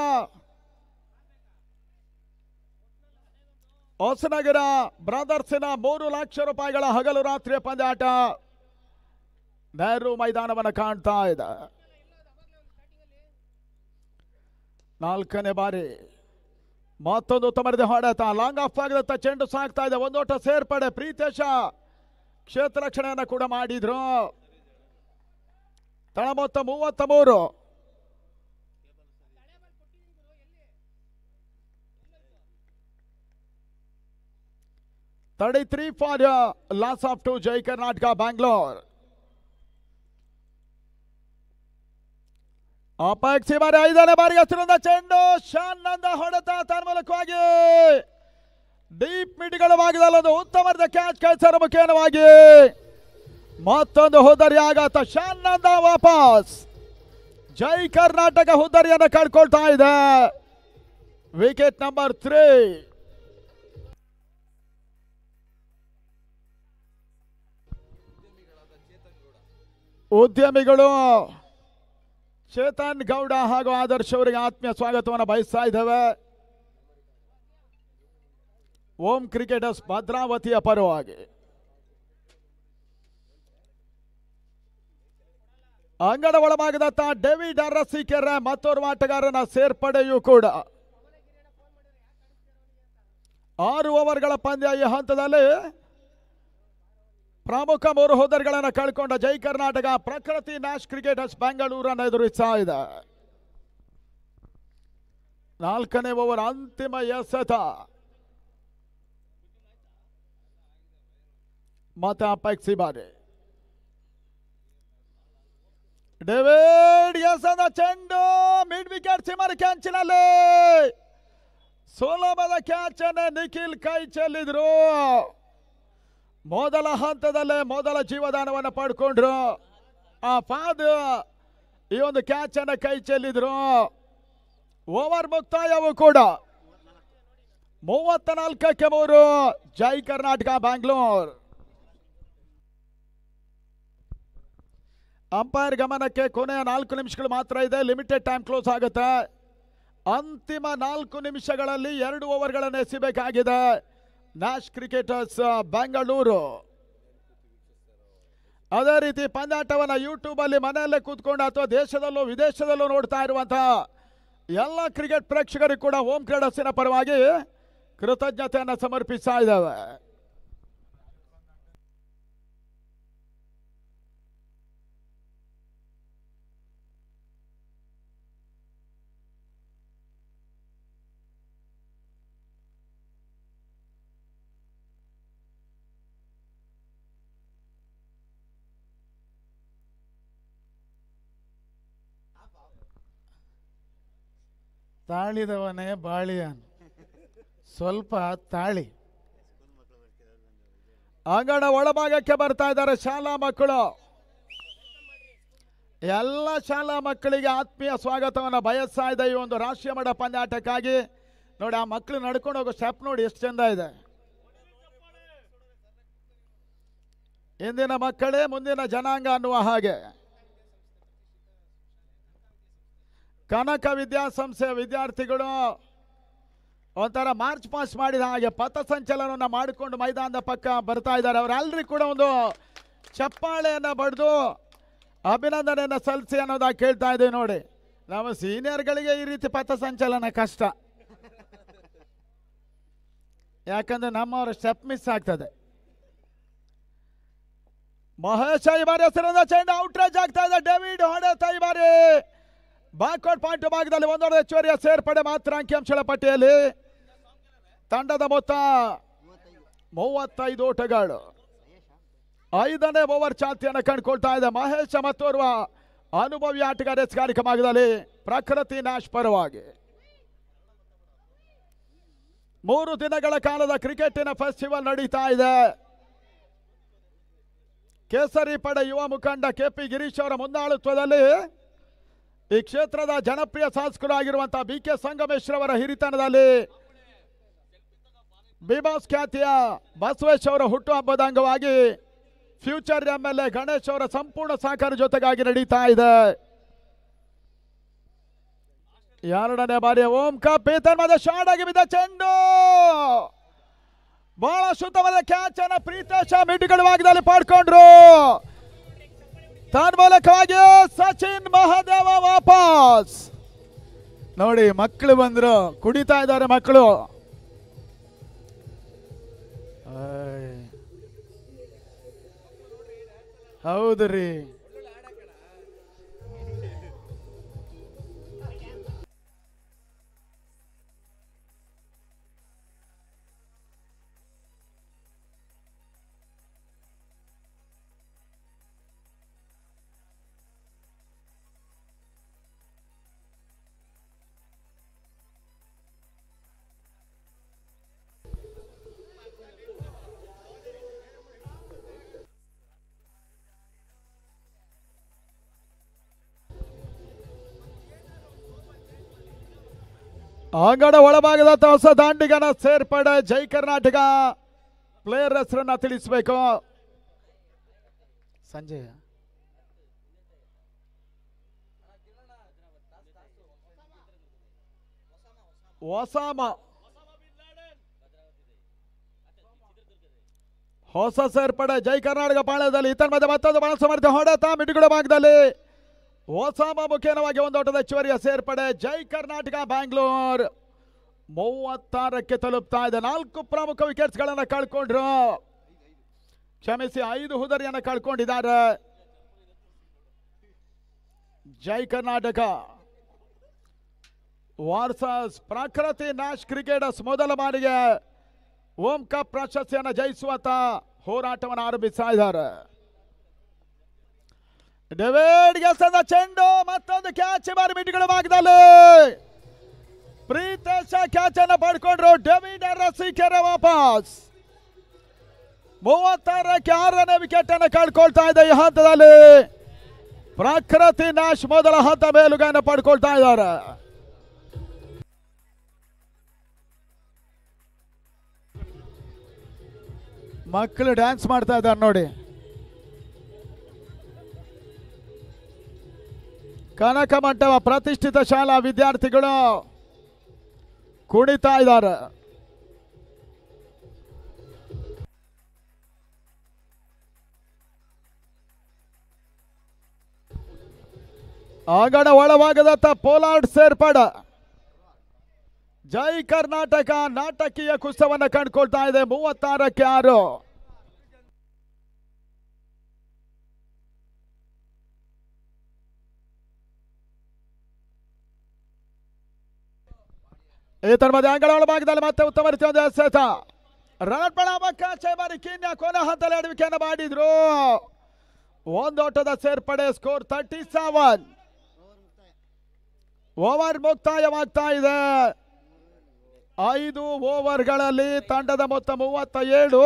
Speaker 1: ಹೊಸನಗರ ಬ್ರದರ್ಸಿನ 3 ಲಕ್ಷ ರೂಪಾಯಿಗಳ ಹಗಲು ರಾತ್ರಿಯ ಪಂದ್ಯಾಟ ನೆಹರು ಮೈದಾನವನ್ನು ಕಾಣ್ತಾ ಇದೆ. 4ನೇ ಬಾರಿ ಮತ್ತೊಂದು ಉತ್ತಮರಿದೆ ಹೊಡೆತ ಲಾಂಗ್ ಆಫ್ ಆಗದಂತ ಚೆಂಡು ಸಾಗ್ತಾ ಇದೆ. ಒಂದೋಟ ಸೇರ್ಪಡೆ ಪ್ರೀತೇಶ ಕ್ಷೇತ್ರ ರಕ್ಷಣೆಯನ್ನು ಕೂಡ ಮಾಡಿದ್ರು. ತಳ ಮೊತ್ತ 33. $33 for loss of 2 Jai Karnataka Bangalore. ಅಪೇಕ್ಷೆ ಬಾರಿ 5ನೇ ಬಾರಿಗೆ ಹಸಿರುಂದ ಚೆಂಡು ಶಾನಂದ ಹೊಡೆತ ತನ್ಮೂಲಕವಾಗಿ ಡೀಪ್ ಮಿಡ್ಗಳ ಭಾಗದಲ್ಲೊಂದು ಉತ್ತಮವಾದ ಕ್ಯಾಚ್ ಕಳಿಸರ ಮುಖೇನವಾಗಿ ಮತ್ತೊಂದು ಹುದ್ದರಿ ಆಘಾತ. ಶಾನಂದ ವಾಪಸ್ ಜೈ ಕರ್ನಾಟಕ ಹುದ್ದರಿಯನ್ನು ಕಳ್ಕೊಳ್ತಾ ಇದೆ. Wicket number 3. ಉದ್ಯಮಿಗಳು ಚೇತನ್ ಗೌಡ ಹಾಗೂ ಆದರ್ಶ್ ಅವರಿಗೆ ಆತ್ಮೀಯ ಸ್ವಾಗತವನ್ನು ಬಯಸ್ತಾ ಇದ್ದೇವೆ. ಓಂ ಕ್ರಿಕೆಟರ್ಸ್ ಭದ್ರಾವತಿಯ ಪರವಾಗಿ ಅಂಗಡ ಒಳಭಾಗದತ್ತ ಡೇವಿಡ್ ಅರಸೀಕೆರೆ ಮತ್ತೋರ್ವ ಆಟಗಾರನ ಸೇರ್ಪಡೆಯೂ ಕೂಡ 6 ಓವರ್ಗಳ ಪಂದ್ಯ. ಈ ಹಂತದಲ್ಲಿ ಪ್ರಮುಖ 3 ಹೋದರ್ಗಳನ್ನು ಕಳ್ಕೊಂಡ ಜೈ ಕರ್ನಾಟಕ ಪ್ರಕೃತಿ ನ್ಯಾಶ್ ಕ್ರಿಕೆಟರ್ಸ್ ಬೆಂಗಳೂರನ್ನು ಎದುರಿಸ್ತಾ ಇದೆ. 4ನೇ ಓವರ್ ಅಂತಿಮ ಎಸೆತ. ಮತ್ತೆ ಅಪೇಕ್ಷೆ ಬಾರಿ ಡೇವಿಡ್ ಎಸೆದ ಚೆಂಡು ಮಿಡ್ ವಿಕೆಟ್ ಸೀಮಾರೇಖೆ ಅಂಚಿನಲ್ಲಿ ಸುಲಭದ ಕ್ಯಾಚ್ ಅನ್ನು ನಿಖಿಲ್ ಕೈ ಚೆಲ್ಲಿದ್ರು. ಮೊದಲ ಹಂತದಲ್ಲೇ ಮೊದಲ ಜೀವದಾನವನ್ನು ಪಡ್ಕೊಂಡ್ರು. ಆ ಫಾದ್ ಈ ಒಂದು ಕ್ಯಾಚ್ ಅನ್ನು ಕೈ ಚೆಲ್ಲಿದ್ರು. ಓವರ್ ಮುಕ್ತಾಯವೂ ಕೂಡ 34ಕ್ಕೆ 3 ಜೈ ಕರ್ನಾಟಕ ಬ್ಯಾಂಗ್ಳೂರ್. ಅಂಪೈರ್ ಗಮನಕ್ಕೆ ಕೊನೆಯ 4 ನಿಮಿಷಗಳು ಮಾತ್ರ ಇದೆ. ಲಿಮಿಟೆಡ್ ಟೈಮ್ ಕ್ಲೋಸ್ ಆಗುತ್ತೆ. ಅಂತಿಮ 4 ನಿಮಿಷಗಳಲ್ಲಿ 2 ಓವರ್ಗಳನ್ನು ಎಸೆಯಬೇಕಾಗಿದೆ ನ್ಯಾಶ್ ಕ್ರಿಕೆಟರ್ಸ್ ಬೆಂಗಳೂರು. ಅದೇ ರೀತಿ ಪಂದ್ಯಾಟವನ್ನು ಯೂಟ್ಯೂಬ್ ಅಲ್ಲಿ ಮನೆಯಲ್ಲೇ ಕೂತ್ಕೊಂಡು ಅಥವಾ ದೇಶದಲ್ಲೂ ವಿದೇಶದಲ್ಲೂ ನೋಡ್ತಾ ಇರುವಂತಹ ಎಲ್ಲ ಕ್ರಿಕೆಟ್ ಪ್ರೇಕ್ಷಕರಿಗೂ ಕೂಡ ಓಂ ಕ್ರೀಡರ್ಸಿನ ಪರವಾಗಿ ಕೃತಜ್ಞತೆಯನ್ನು ಸಮರ್ಪಿಸ್ತಾ ಇದ್ದೇವೆ. ತಾಳಿದವನೇ ಬಾಳಿಯಾನು, ಸ್ವಲ್ಪ ತಾಳಿ. ಅಂಗಣ ಒಳಭಾಗಕ್ಕೆ ಬರ್ತಾ ಇದ್ದಾರೆ ಶಾಲಾ ಮಕ್ಕಳು. ಎಲ್ಲ ಶಾಲಾ ಮಕ್ಕಳಿಗೆ ಆತ್ಮೀಯ ಸ್ವಾಗತವನ್ನು ಬಯಸ್ತಾ ಇದೆ ಈ ಒಂದು ರಾಷ್ಟ್ರೀಯ ಮಟ್ಟ ಪಂದ್ಯಾಟಕ್ಕಾಗಿ. ನೋಡಿ, ಆ ಮಕ್ಕಳು ನಡ್ಕೊಂಡು ಹೋಗೋ ಸ್ಟೆಪ್ ನೋಡಿ ಎಷ್ಟು ಚಂದ ಇದೆ. ಇಂದಿನ ಮಕ್ಕಳೇ ಮುಂದಿನ ಜನಾಂಗ ಅನ್ನುವ ಹಾಗೆ ಕನಕ ವಿದ್ಯಾಸಂಸ್ಥೆಯ ವಿದ್ಯಾರ್ಥಿಗಳು ಒಂಥರ ಮಾರ್ಚ್ ಪಾಸ್ ಮಾಡಿದ ಹಾಗೆ ಪಥಸಂಚಲನವನ್ನು ಮಾಡಿಕೊಂಡು ಮೈದಾನದ ಪಕ್ಕ ಬರ್ತಾ ಇದ್ದಾರೆ. ಅವರೆಲ್ಲರಿಗೂ ಕೂಡ ಒಂದು ಚಪ್ಪಾಳೆಯನ್ನು ಬಡಿದು ಅಭಿನಂದನೆಯನ್ನು ಸಲ್ಲಿಸಿ ಅನ್ನೋದಾಗಿ ಕೇಳ್ತಾ ಇದ್ದೀವಿ. ನೋಡಿ, ನಮ್ಮ ಸೀನಿಯರ್ಗಳಿಗೆ ಈ ರೀತಿ ಪಥಸಂಚಲನ ಕಷ್ಟ, ಯಾಕಂದ್ರೆ ನಮ್ಮವರ ಸ್ಟೆಪ್ ಮಿಸ್ ಆಗ್ತದೆ. ಮಹೇಶ ಈ ಬಾರಿ ಹೆಸರಿಂದ ಚೆಂಡು ಔಟ್ರೇಜ್ ಆಗ್ತಾ ಇದೆ. ಡೇವಿಡ್ ಹೊಡೆತ ಈ ಬಾರಿ ಬ್ಯಾಕ್ವರ್ಡ್ ಪಾಯಿಂಟ್ ಭಾಗದಲ್ಲಿ ಒಂದೊಂದು ಹೆಚ್ಚುವರಿಯ ಸೇರ್ಪಡೆ ಮಾತ್ರ ಅಂಕಿಅಂಶಗಳ ಪಟ್ಟಿಯಲ್ಲಿ. ತಂಡದ ಮೊತ್ತ 35 ಓಟಗಳು. 5ನೇ ಓವರ್ ಚಾಲ್ತಿಯನ್ನು ಕಂಡುಕೊಳ್ತಾ ಇದೆ ಮಹೇಶ ಮತ್ತೋರ್ವ ಅನುಭವಿ ಆಟಗಾರ ಎಸ್ಗಾರಿಕೆ ಭಾಗದಲ್ಲಿ ಪ್ರಕೃತಿ ನ್ಯಾಶ್ ಪರವಾಗಿ. 3 ದಿನಗಳ ಕಾಲದ ಕ್ರಿಕೆಟಿನ ಫೆಸ್ಟಿವಲ್ ನಡೀತಾ ಇದೆ. ಕೇಸರಿ ಪಡೆ ಯುವ ಮುಖಂಡ ಕೆಪಿ ಗಿರೀಶ್ ಅವರ ಮುಂದಾಳತ್ವದಲ್ಲಿ ಈ ಕ್ಷೇತ್ರದ ಜನಪ್ರಿಯ ಶಾಸಕರು ಆಗಿರುವಂತಹ ಬಿಕೆ ಸಂಗಮೇಶ್ ಅವರ ಹಿರಿತನದಲ್ಲಿ ಬಿಬಾಸ್ ಖ್ಯಾತಿಯ ಬಸವೇಶ್ ಅವರ ಹುಟ್ಟುಹಬ್ಬದ ಅಂಗವಾಗಿ ಫ್ಯೂಚರ್ MLA ಗಣೇಶ್ ಅವರ ಸಂಪೂರ್ಣ ಸಹಕಾರ ಜೊತೆಗಾಗಿ ನಡೀತಾ ಇದೆ. 2ನೇ ಬಾರಿಯ ಓಂ ಕಪ್ ಮಧ್ಯ ಶಾರ್ಟ್ ಆಗಿ ಬಿದ್ದ ಚೆಂಡು ಬಹಳ ಶುದ್ಧವಾದ ಕ್ಯಾಚ್ ಅನ್ನು ಪ್ರೀತೇಶ ಮಿಡ್ಗಳ ಭಾಗದಲ್ಲಿ ಪಡ್ಕೊಂಡ್ರು. ತನ್ಮೂಲಕವಾಗಿ ಸಚಿನ್ ಮಹದೇವ ವಾಪಸ್. ನೋಡಿ, ಮಕ್ಕಳು ಬಂದ್ರು, ಕುಡಿತಾ ಇದ್ದಾರೆ ಮಕ್ಕಳು. ಹೌದ್ರಿ, ಅಂಗಡ ಒಳಭಾಗದ ಹೊಸ ದಾಂಡಿಗನ ಸೇರ್ಪಡೆ ಜೈ ಕರ್ನಾಟಕ ಪ್ಲೇಯರ್ ಹೆಸರನ್ನ ತಿಳಿಸಬೇಕು. ಸಂಜಯ್ ಒಸಾಮ ಹೊಸ ಸೇರ್ಪಡೆ ಜೈ ಕರ್ನಾಟಕ ಪಾಳ್ಯದಲ್ಲಿ. ಇತರ ಮಧ್ಯೆ ಮತ್ತೊಂದು ಬಹಳ ಸಮರ್ಥ ಹೊಡೆತ ಮಿಡ್ಗುಡ ಭಾಗದಲ್ಲಿ ಒಸಾಮ ಮುಖೇನವಾಗಿ ಒಂದೋಟದ ಹೆಚ್ಚುವರಿಯ ಸೇರ್ಪಡೆ ಜೈ ಕರ್ನಾಟಕ ಬ್ಯಾಂಗ್ಳೂರ್ 36ಕ್ಕೆ ತಲುಪ್ತಾ ಇದೆ. 4 ಪ್ರಮುಖ ವಿಕೆಟ್ಸ್ ಗಳನ್ನ ಕಳ್ಕೊಂಡ್ರು, ಕ್ಷಮಿಸಿ 5 ಹುದರಿಯನ್ನು ಕಳ್ಕೊಂಡಿದ್ದಾರೆ ಜೈ ಕರ್ನಾಟಕ ವರ್ಸಸ್ ಪ್ರಕೃತಿ ನ್ಯಾಶ್ ಕ್ರಿಕೆಟರ್ಸ್. ಮೊದಲ ಬಾರಿಗೆ ಓಂ ಕಪ್ ಪ್ರಶಸ್ತಿಯನ್ನು ಜಯಿಸುವಂತ ಹೋರಾಟವನ್ನು ಆರಂಭಿಸ್ತಾ ಇದ್ದಾರೆ. ಡೇವಿಡ್ ಗೆಲ್ಸದ ಚೆಂಡು ಮತ್ತೊಂದು ಕ್ಯಾಚ್ ಬಾರಿ ಮಿಡ್ಗಳ ಭಾಗದಲ್ಲಿ ಪ್ರೀತೇಶ ಕ್ಯಾಚ್ ಅನ್ನು ಪಡ್ಕೊಂಡ್ರು. ಡೇವಿಡ್ ಅರಸೀಕೆರೆ ವಾಪಸ್ 36ಕ್ಕೆ 6ನೇ ವಿಕೆಟ್ ಅನ್ನು ಕಳ್ಕೊಳ್ತಾ ಇದೆ. ಈ ಹಂತದಲ್ಲಿ ಪ್ರಕೃತಿ ನ್ಯಾಶ್ ಮೊದಲ ಹಂತ ಮೇಲುಗೈಯನ್ನು ಪಡ್ಕೊಳ್ತಾ ಇದ್ದಾರೆ. ಮಕ್ಕಳು ಡ್ಯಾನ್ಸ್ ಮಾಡ್ತಾ ಇದ್ದಾರೆ ನೋಡಿ. ಕನಕ ಮಂಟಪ ಪ್ರತಿಷ್ಠಿತ ಶಾಲಾ ವಿದ್ಯಾರ್ಥಿಗಳು ಕುಣಿತಾ ಇದ್ದಾರೆ. ಅಂಗಡ ಒಳಭಾಗದತ್ತ ಪೋಲಾರ್ಡ್ ಸೇರ್ಪಡೆ ಜೈ ಕರ್ನಾಟಕ ನಾಟಕೀಯ ಕುಸ್ತವನ್ನು ಕಂಡುಕೊಳ್ತಾ ಇದೆ. 36ಕ್ಕೆ 6. ಈ ತರಮದ ಅಂಗಡ ಒಳಭಾಗದಲ್ಲಿ ಮತ್ತೆ ಉತ್ತಮ ರೀತಿಯ ಎಸೆತ ರನ್ ಬಾರಿ ಕೀನ್ಯಾ ಕೊನೆ ಹಂತದಲ್ಲಿ ಅಡವಿಕೆಯನ್ನು ಮಾಡಿದ್ರು. ಒಂದೋಟದ ಸೇರ್ಪಡೆ ಸ್ಕೋರ್ 37. ಓವರ್ ಮುಕ್ತಾಯವಾಗ್ತಾ ಇದೆ. 5 ಓವರ್ಗಳಲ್ಲಿ ತಂಡದ ಮೊತ್ತ 37.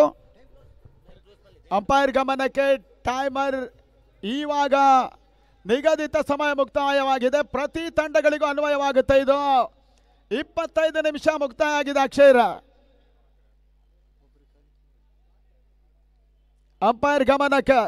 Speaker 1: ಅಂಪೈರ್ ಗಮನಕ್ಕೆ ಟೈಮರ್ ಇವಾಗ ನಿಗದಿತ ಸಮಯ ಮುಕ್ತಾಯವಾಗಿದೆ. ಪ್ರತಿ ತಂಡಗಳಿಗೂ ಅನ್ವಯವಾಗುತ್ತೆ. ಇದು 25 ನಿಮಿಷ ಮುಕ್ತಾಯ ಆಗಿದೆ. ಅಕ್ಷರ ಅಂಪೈರ್ ಗಮನಕ್ಕೆ.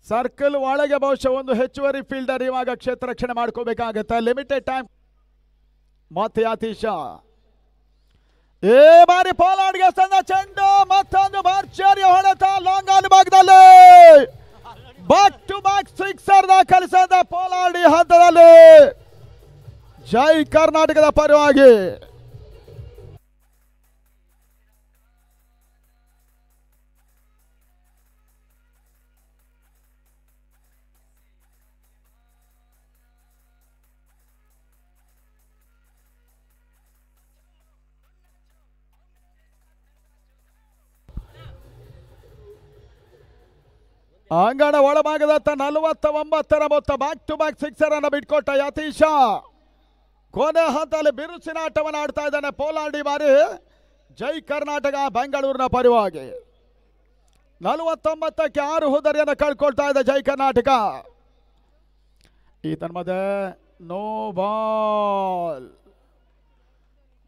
Speaker 1: ಸರ್ಕಲ್ ಒಳಗೆ ಬಹುಶಃ ಒಂದು ಹೆಚ್ಚುವರಿ ಫೀಲ್ಡರ್ ಇವಾಗ ಕ್ಷೇತ್ರ ರಕ್ಷಣೆ ಮಾಡ್ಕೋಬೇಕಾಗತ್ತೆ. Limited time. ಮತ್ತೆ ಯತೀಶ ಏ ಬಾರಿ ಪೋಲಾಡ್ಗೆ ಸಂದ ಚೆಂಡು, ಮತ್ತೊಂದು ಭರ್ಜರಿ ಹೊಡೆತ ಲಾಂಗ್ ಆನ್ ಭಾಗದಲ್ಲಿ ಬ್ಯಾಕ್ ಟು ಬ್ಯಾಕ್ ಸಿಕ್ಸರ್ ದಾಖಲಿಸಿದ ಪೋಲಾಡಿ ಹಂತದಲ್ಲಿ ಜೈ ಕರ್ನಾಟಕದ ಪರವಾಗಿ. ಅಂಗಣ ಒಳಭಾಗದತ್ತ 49ರ ಮೊತ್ತ ಬ್ಯಾಕ್ ಟು ಬ್ಯಾಕ್ ಸಿಕ್ಸರ್ ಅನ್ನು ಬಿಟ್ಕೊಟ್ಟ ಯತೀಶ. ಕೊನೆ ಹಂತದಲ್ಲಿ ಬಿರುಸಿನ ಆಟವನ್ನು ಆಡ್ತಾ ಇದ್ದಾನೆ ಪೋಲಾಡಿ ಬಾರಿ ಜೈ ಕರ್ನಾಟಕ ಬೆಂಗಳೂರಿನ ಪರವಾಗಿ. 49ಕ್ಕೆ 6 ಹುದರಿಯನ್ನು ಕಳ್ಕೊಳ್ತಾ ಇದೆ ಜೈ ಕರ್ನಾಟಕ. ಈ ತನ್ಮದೆ ನೋ ಬಾಲ್.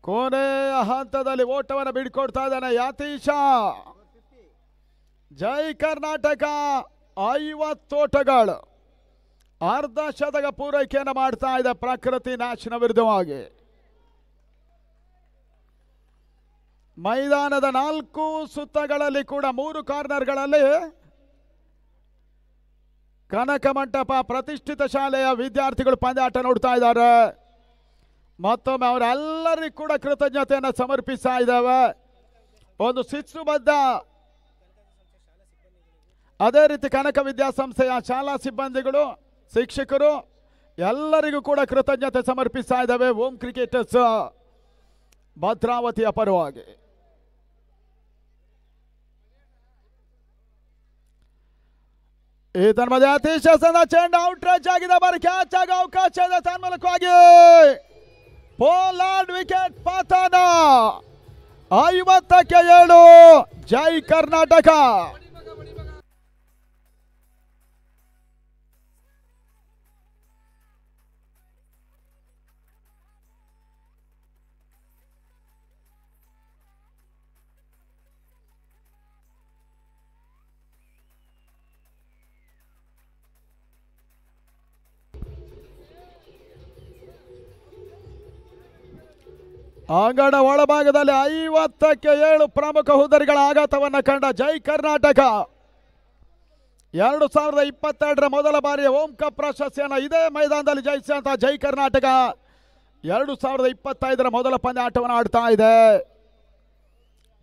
Speaker 1: ಕೊನೆಯ ಹಂತದಲ್ಲಿ ಓಟವನ್ನು ಬಿಡ್ಕೊಡ್ತಾ ಇದ್ದಾನೆ ಯತೀಶ. ಜೈ ಕರ್ನಾಟಕ 50 ಓಟಗಳು, ಅರ್ಧ ಶತಕ ಪೂರೈಕೆಯನ್ನು ಮಾಡ್ತಾ ಇದೆ ಪ್ರಕೃತಿ ನ್ಯಾಶನ ವಿರುದ್ಧವಾಗಿ. ಮೈದಾನದ 4 ಸುತ್ತಗಳಲ್ಲಿ ಕೂಡ 3 ಕಾರ್ನರ್ಗಳಲ್ಲಿ ಕನಕ ಮಂಟಪ ಪ್ರತಿಷ್ಠಿತ ಶಾಲೆಯ ವಿದ್ಯಾರ್ಥಿಗಳು ಪಂದ್ಯಾಟ ನೋಡ್ತಾ ಇದ್ದಾರೆ. ಮತ್ತೊಮ್ಮೆ ಅವರೆಲ್ಲರಿಗೂ ಕೂಡ ಕೃತಜ್ಞತೆಯನ್ನು ಸಮರ್ಪಿಸ್ತಾ ಇದ್ದಾವೆ. ಒಂದು ಶಿಸ್ತುಬದ್ಧ, ಅದೇ ರೀತಿ ಕನಕ ವಿದ್ಯಾಸಂಸ್ಥೆಯ ಶಾಲಾ ಸಿಬ್ಬಂದಿಗಳು, ಶಿಕ್ಷಕರು ಎಲ್ಲರಿಗೂ ಕೂಡ ಕೃತಜ್ಞತೆ ಸಮರ್ಪಿಸ್ತಾ ಇದ್ದಾವೆ ಓಂ ಕ್ರಿಕೆಟರ್ಸ್ ಭದ್ರಾವತಿಯ ಪರವಾಗಿ. ಈ ತನ್ಮಧ್ಯೆ ಅತೀಶ ಸಣ್ಣ ಚೆಂಡು ಔಟ್ ರೇಂಜ್ ಆಗಿದೆ. ಬಾರಿ ಕ್ಯಾಚ್ ಆಗ ಅವಕಾಶ ಇದೆ ತನ್ಮೂಲಕವಾಗಿ. ಪೋಲಾರ್ಡ್ ವಿಕೆಟ್ ಪತನ. 50ಕ್ಕೆ 7 ಜೈ ಕರ್ನಾಟಕ. ಅಂಗಣ ಒಳಭಾಗದಲ್ಲಿ 50ಕ್ಕೆ 7 ಪ್ರಮುಖ ಹುದ್ದರಿಗಳ ಆಘಾತವನ್ನು ಕಂಡ ಜೈ ಕರ್ನಾಟಕ 2022ರ ಮೊದಲ ಬಾರಿಯ ಓಂ ಕಪ್ ಪ್ರಶಸ್ತಿಯನ್ನು ಇದೇ ಮೈದಾನದಲ್ಲಿ ಜಯಿಸಿದಂತಹ ಜೈ ಕರ್ನಾಟಕ 2025ರ ಮೊದಲ ಪಂದ್ಯಾಟವನ್ನು ಆಡ್ತಾ ಇದೆ.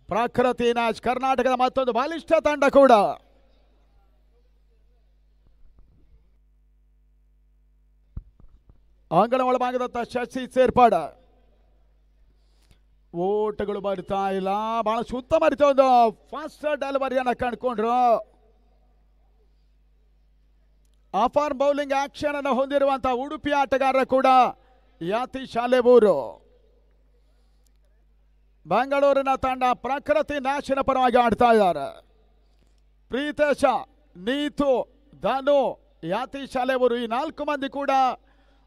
Speaker 1: ಪ್ರಕೃತಿ ನ್ಯಾಶ್ ಕರ್ನಾಟಕದ ಮತ್ತೊಂದು ಬಲಿಷ್ಠ ತಂಡ ಕೂಡ. ಅಂಗಣ ಒಳಭಾಗದತ್ತ ಶಶಿ ಸೇರ್ಪಾಡ. ಓಟಗಳು ಬರ್ತಾ ಇಲ್ಲ. ಬಹಳ ಉತ್ತಮ ರೀತಿಯ ಒಂದು ಫಾಸ್ಟ್ ಡೆಲಿವರಿಯನ್ನು ಕಂಡುಕೊಂಡ್ರು. ಆಫಾರ್ ಬೌಲಿಂಗ್ ಆಕ್ಷನ್ ಅನ್ನು ಹೊಂದಿರುವಂತಹ ಉಡುಪಿ ಆಟಗಾರರು ಕೂಡ ಯತೀಶ್ ಅಲೆಬೂರು. ಬೆಂಗಳೂರಿನ ತಂಡ ಪ್ರಕೃತಿ ನ್ಯಾಶನ ಪರವಾಗಿ ಆಡ್ತಾ ಇದ್ದಾರೆ. ಪ್ರೀತೇಶ, ನೀತು, ಧನು, ಯತೀಶ್ ಅಲೆಬೂರು ಈ 4 ಮಂದಿ ಕೂಡ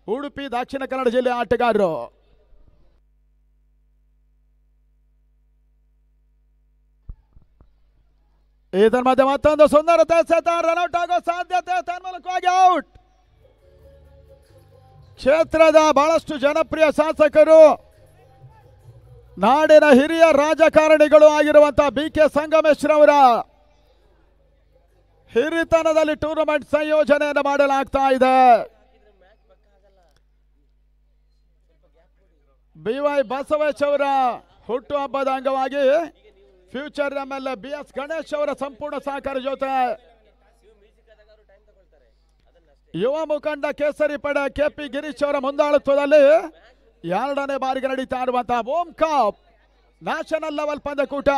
Speaker 1: ಉಡುಪಿ ದಕ್ಷಿಣ ಕನ್ನಡ ಜಿಲ್ಲೆಯ ಆಟಗಾರರು. ಇದರ ಮಧ್ಯೆ ಮತ್ತೊಂದು ಸುಂದರತೆ ಸತ ರನ್ಔಟ್ ಆಗೋ ಸಾಧ್ಯತೆ ತನ್ಮೂಲಕವಾಗಿ ಔಟ್. ಕ್ಷೇತ್ರದ ಬಹಳಷ್ಟು ಜನಪ್ರಿಯ ಶಾಸಕರು, ನಾಡಿನ ಹಿರಿಯ ರಾಜಕಾರಣಿಗಳು ಆಗಿರುವಂತಹ BK ಸಂಗಮೇಶ್ರವರ ಹಿರಿತನದಲ್ಲಿ ಟೂರ್ನಮೆಂಟ್ ಸಂಯೋಜನೆಯನ್ನು ಮಾಡಲಾಗ್ತಾ ಇದೆ. BY ಬಸವೇಶ್ ಅವರ ಹುಟ್ಟುಹಬ್ಬದ ಅಂಗವಾಗಿ ಫ್ಯೂಚರ್ MLA BS ಗಣೇಶ್ ಅವರ ಸಂಪೂರ್ಣ ಸಹಕಾರ ಜೊತೆ ಯುವ ಮುಖಂಡ ಕೇಸರಿ ಪಡೆ KP ಗಿರೀಶ್ ಅವರ ಮುಂದಾಳತ್ವದಲ್ಲಿ 2ನೇ ಬಾರಿಗೆ ನಡೀತಾ ಇರುವಂತಹ ಓಂ ಕಪ್ ನ್ಯಾಷನಲ್ ಲೆವೆಲ್ ಪಂದ್ಯಕೂಟ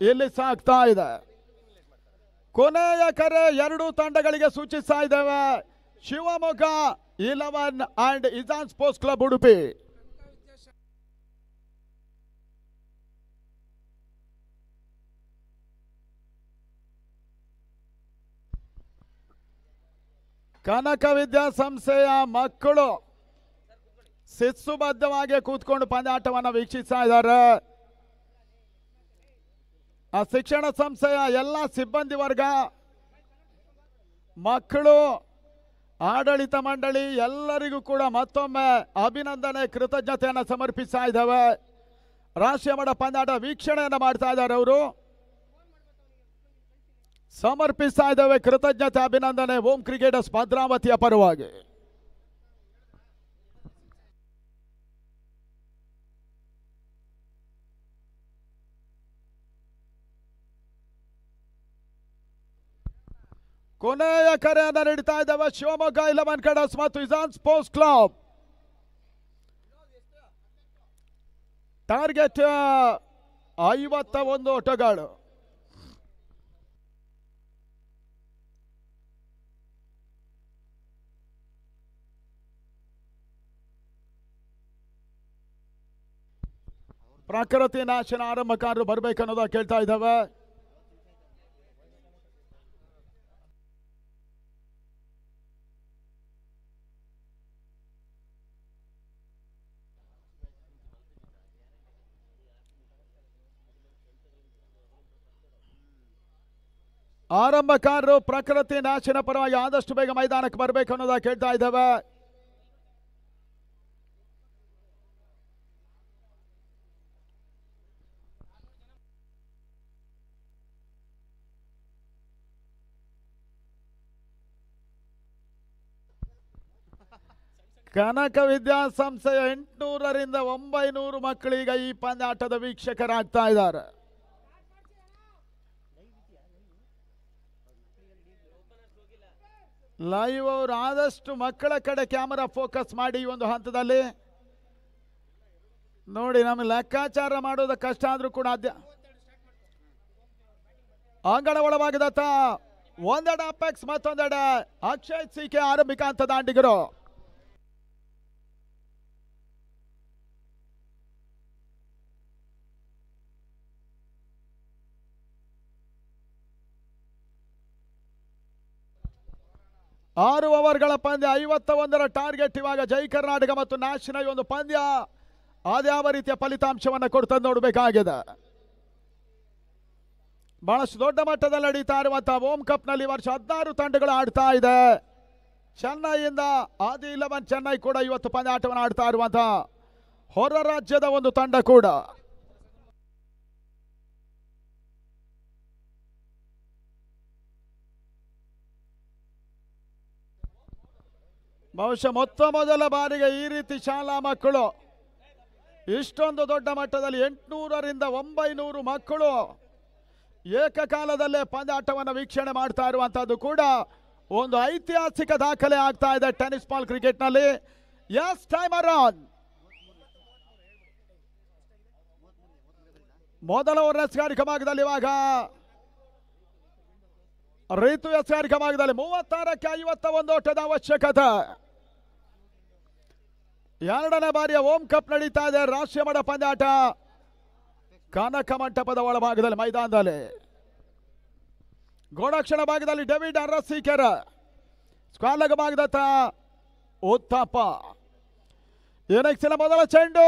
Speaker 1: ಇಲ್ಲಿ ಸಾಗ್ತಾ ಇದೆ. ಕೊನೆಯ ಕರೆ ಎರಡು ತಂಡಗಳಿಗೆ ಸೂಚಿಸ್ತಾ ಇದ್ದೇವೆ. Shivamogga 11 and Izan sports club Udupi. Kanaka ವಿದ್ಯಾಸಂಸ್ಥೆಯ ಮಕ್ಕಳು ಶಿಸ್ತುಬದ್ಧವಾಗಿ ಕೂತ್ಕೊಂಡು ಪಂದ್ಯಾಟವನ್ನು ವೀಕ್ಷಿಸ್ತಾ ಇದ್ದಾರೆ. ಆ ಶಿಕ್ಷಣ ಸಂಸ್ಥೆಯ ಎಲ್ಲ ಸಿಬ್ಬಂದಿ ವರ್ಗ, ಮಕ್ಕಳು, ಆಡಳಿತ ಮಂಡಳಿ ಎಲ್ಲರಿಗೂ ಕೂಡ ಮತ್ತೊಮ್ಮೆ ಅಭಿನಂದನೆ, ಕೃತಜ್ಞತೆಯನ್ನು ಸಮರ್ಪಿಸ್ತಾ ಇದ್ದಾವೆ. ರಾಷ್ಟ್ರೀಯ ಮಟ್ಟ ಪಂದ್ಯಾಟ ವೀಕ್ಷಣೆಯನ್ನು ಮಾಡ್ತಾ ಇದ್ದಾರೆ. ಅವರು ಸಮರ್ಪಿಸ್ತಾ ಇದ್ದಾವೆ ಕೃತಜ್ಞತೆ, ಅಭಿನಂದನೆ ಓಂ ಕ್ರಿಕೆಟರ್ಸ್ ಭದ್ರಾವತಿಯ ಪರವಾಗಿ. ಕೊನೆಯ ಕರೆಯನ್ನು ನೀಡ್ತಾ ಇದ್ದಾವೆ ಶಿವಮೊಗ್ಗ 11 ಕೆಡರ್ಸ್ ಮತ್ತು ಇಜಾನ್ ಸ್ಪೋರ್ಟ್ಸ್ ಕ್ಲಬ್. ಟಾರ್ಗೆಟ್ 51 ಓಟಗಳು. ಪ್ರಕೃತಿ ನಾಶನ ಆರಂಭಕಾರರು ಬರಬೇಕನ್ನೋದ ಕೇಳ್ತಾ ಇದ್ದಾವೆ. ಆರಂಭಕಾರರು ಪ್ರಕೃತಿ ನಾಶನ ಪರವಾಗಿ ಆದಷ್ಟು ಬೇಗ ಮೈದಾನಕ್ಕೆ ಬರಬೇಕು ಅನ್ನೋದ ಕೇಳ್ತಾ ಇದ್ದಾವೆ. ಕನಕ ವಿದ್ಯಾಸಂಸ್ಥೆಯ 800ರಿಂದ 900 ಮಕ್ಕಳೀಗ ಈ ಪಂದ್ಯಾಟದ ವೀಕ್ಷಕರಾಗ್ತಾ ಇದ್ದಾರೆ. ಲೈವ್ ಅವರು ಆದಷ್ಟು ಮಕ್ಕಳ ಕಡೆ ಕ್ಯಾಮರಾ ಫೋಕಸ್ ಮಾಡಿ ಈ ಒಂದು ಹಂತದಲ್ಲಿ ನೋಡಿ. ನಮಗೆ ಲೆಕ್ಕಾಚಾರ ಮಾಡೋದು ಕಷ್ಟ ಆದ್ರೂ ಕೂಡ ಅಂಗಣ ಒಳಭಾಗದತ್ತ ಒಂದೆಡೆ ಅಪೆಕ್ಸ್, ಮತ್ತೊಂದೆಡೆ ಅಕ್ಷಯ್ ಸಿಕೆ ಆರಂಭಿಕ ಹಂತದ ದಾಂಡಿಗರು. ಆರು ಓವರ್ಗಳ ಪಂದ್ಯ, 51ರ ಟಾರ್ಗೆಟ್. ಇವಾಗ ಜೈ ಕರ್ನಾಟಕ ಮತ್ತು ನ್ಯಾಷನಲ್ ಈ ಒಂದು ಪಂದ್ಯ ಅದ್ಯಾವ ರೀತಿಯ ಫಲಿತಾಂಶವನ್ನು ಕೊಡ್ತದೆ ನೋಡಬೇಕಾಗಿದೆ. ಬಹಳಷ್ಟು ದೊಡ್ಡ ಮಟ್ಟದಲ್ಲಿ ನಡೀತಾ ಇರುವಂತಹ ಓಂ ಕಪ್ನಲ್ಲಿ ಈ ವರ್ಷ 16 ತಂಡಗಳು ಆಡ್ತಾ ಇದೆ. ಚೆನ್ನೈಯಿಂದ ಆದಿ 11 ಚೆನ್ನೈ ಕೂಡ ಇವತ್ತು ಪಂದ್ಯಾಟವನ್ನು ಆಡ್ತಾ ಇರುವಂತಹ ಹೊರ ರಾಜ್ಯದ ಒಂದು ತಂಡ ಕೂಡ. ಬಹುಶಃ ಮೊದಲ ಬಾರಿಗೆ ಈ ರೀತಿ ಶಾಲಾ ಮಕ್ಕಳು ಇಷ್ಟೊಂದು ದೊಡ್ಡ ಮಟ್ಟದಲ್ಲಿ 800ರಿಂದ 900 ಮಕ್ಕಳು ಏಕಕಾಲದಲ್ಲೇ ಪಂದ್ಯಾಟವನ್ನು ವೀಕ್ಷಣೆ ಮಾಡ್ತಾ ಇರುವಂತಹದ್ದು ಕೂಡ ಒಂದು ಐತಿಹಾಸಿಕ ದಾಖಲೆ ಆಗ್ತಾ ಇದೆ ಟೆನ್ನಿಸ್ ಬಾಲ್ ಕ್ರಿಕೆಟ್ನಲ್ಲಿ. Yes timer on. ಮೊದಲ ಓವರ್ ಎಸ್ಗಾರಿಕ ಭಾಗದಲ್ಲಿ ಇವಾಗ ಋತು ಎಸ್ಗಾರಿಕ ಭಾಗದಲ್ಲಿ 36ಕ್ಕೆ 51 ಓಟದ ಅವಶ್ಯಕತೆ. ಎರಡನೇ ಬಾರಿಯ ಓಂ ಕಪ್ ನಡೀತಾ ಇದೆ. ರಾಷ್ಟ್ರೀಯ ಮಟ್ಟ ಪಂದ್ಯಾಟ ಕನಕ ಮಂಟಪದ ಒಳಭಾಗದಲ್ಲಿ ಮೈದಾನದಲ್ಲಿ. ಗೋಡಕ್ಷಣ ಭಾಗದಲ್ಲಿ ಡೇವಿಡ್ ಅರಸೀಕೆರ, ಸ್ಕ್ವಾಲಗ ಭಾಗದತ್ತ ಉತ್ತಪ್ಪ. ಇನ್ನಿಂಗ್ಸಿನ ಮೊದಲ ಚೆಂಡು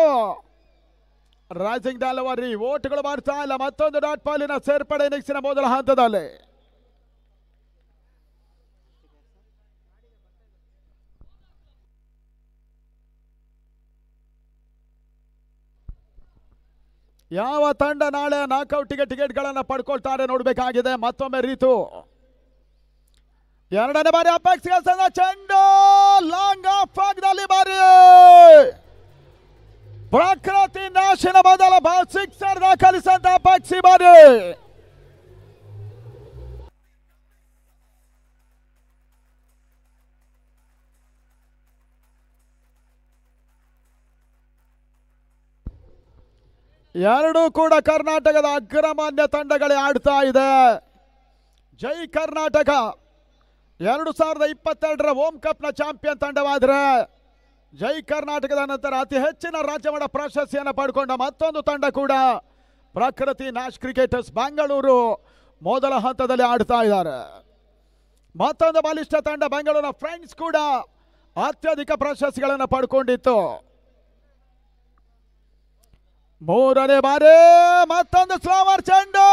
Speaker 1: ರೈಸಿಂಗ್ ಡೆಲಿವರಿ, ಓಟ್ಗಳು ಮಾಡ್ತಾ ಇಲ್ಲ. ಮತ್ತೊಂದು ಡಾಟ್ ಬಾಲಿನ ಸೇರ್ಪಡೆ ಇನ್ನಿಂಗ್ಸಿನ ಮೊದಲ ಹಂತದಲ್ಲಿ. ಯಾವ ತಂಡ ನಾಳೆ ನಾಕ್ಔಟ್ಗೆ ಟಿಕೆಟ್ಗಳನ್ನು ಪಡ್ಕೊಳ್ತಾರೆ ನೋಡಬೇಕಾಗಿದೆ. ಮತ್ತೊಮ್ಮೆ ರೀತು ಎರಡನೇ ಬಾರಿ ಅಪೆಕ್ಸ್ಗೆ ಸಂದ ಚೆಂಡು ಲಾಂಗ್ ಆಫ್ ಭಾಗದಲ್ಲಿ ಬಾರಿ ಪ್ರಕೃತಿ ನಾಶನ ಮೊದಲ ಬಾಲ್ ಸಿಕ್ಸರ್ ದಾಖಲಿಸಂತ ಅಪೆಕ್ಸಿ ಬಾರಿ. ಎರಡೂ ಕೂಡ ಕರ್ನಾಟಕದ ಅಗ್ರಮಾನ್ಯ ತಂಡಗಳೇ ಆಡ್ತಾ ಇದೆ. ಜೈ ಕರ್ನಾಟಕ 2022ರ ಓಂ ಕಪ್ನ ಚಾಂಪಿಯನ್ ತಂಡವಾದರೆ ಜೈ ಕರ್ನಾಟಕದ ನಂತರ ಅತಿ ಹೆಚ್ಚಿನ ರಾಜ್ಯಮಟ್ಟ ಪ್ರಶಸ್ತಿಯನ್ನು ಪಡ್ಕೊಂಡ ಮತ್ತೊಂದು ತಂಡ ಕೂಡ ಪ್ರಕೃತಿ ನ್ಯಾಶ್ ಕ್ರಿಕೆಟರ್ಸ್ ಬೆಂಗಳೂರು ಮೊದಲ ಹಂತದಲ್ಲಿ ಆಡ್ತಾ ಇದ್ದಾರೆ. ಮತ್ತೊಂದು ಬಲಿಷ್ಠ ತಂಡ ಬೆಂಗಳೂರಿನ ಫ್ರೆಂಡ್ಸ್ ಕೂಡ ಅತ್ಯಧಿಕ ಪ್ರಶಸ್ತಿಗಳನ್ನು ಪಡ್ಕೊಂಡಿತ್ತು. ಮೂರನೇ ಬಾರಿ ಮತ್ತೊಂದು ಸ್ಲೋವರ್ ಚೆಂಡು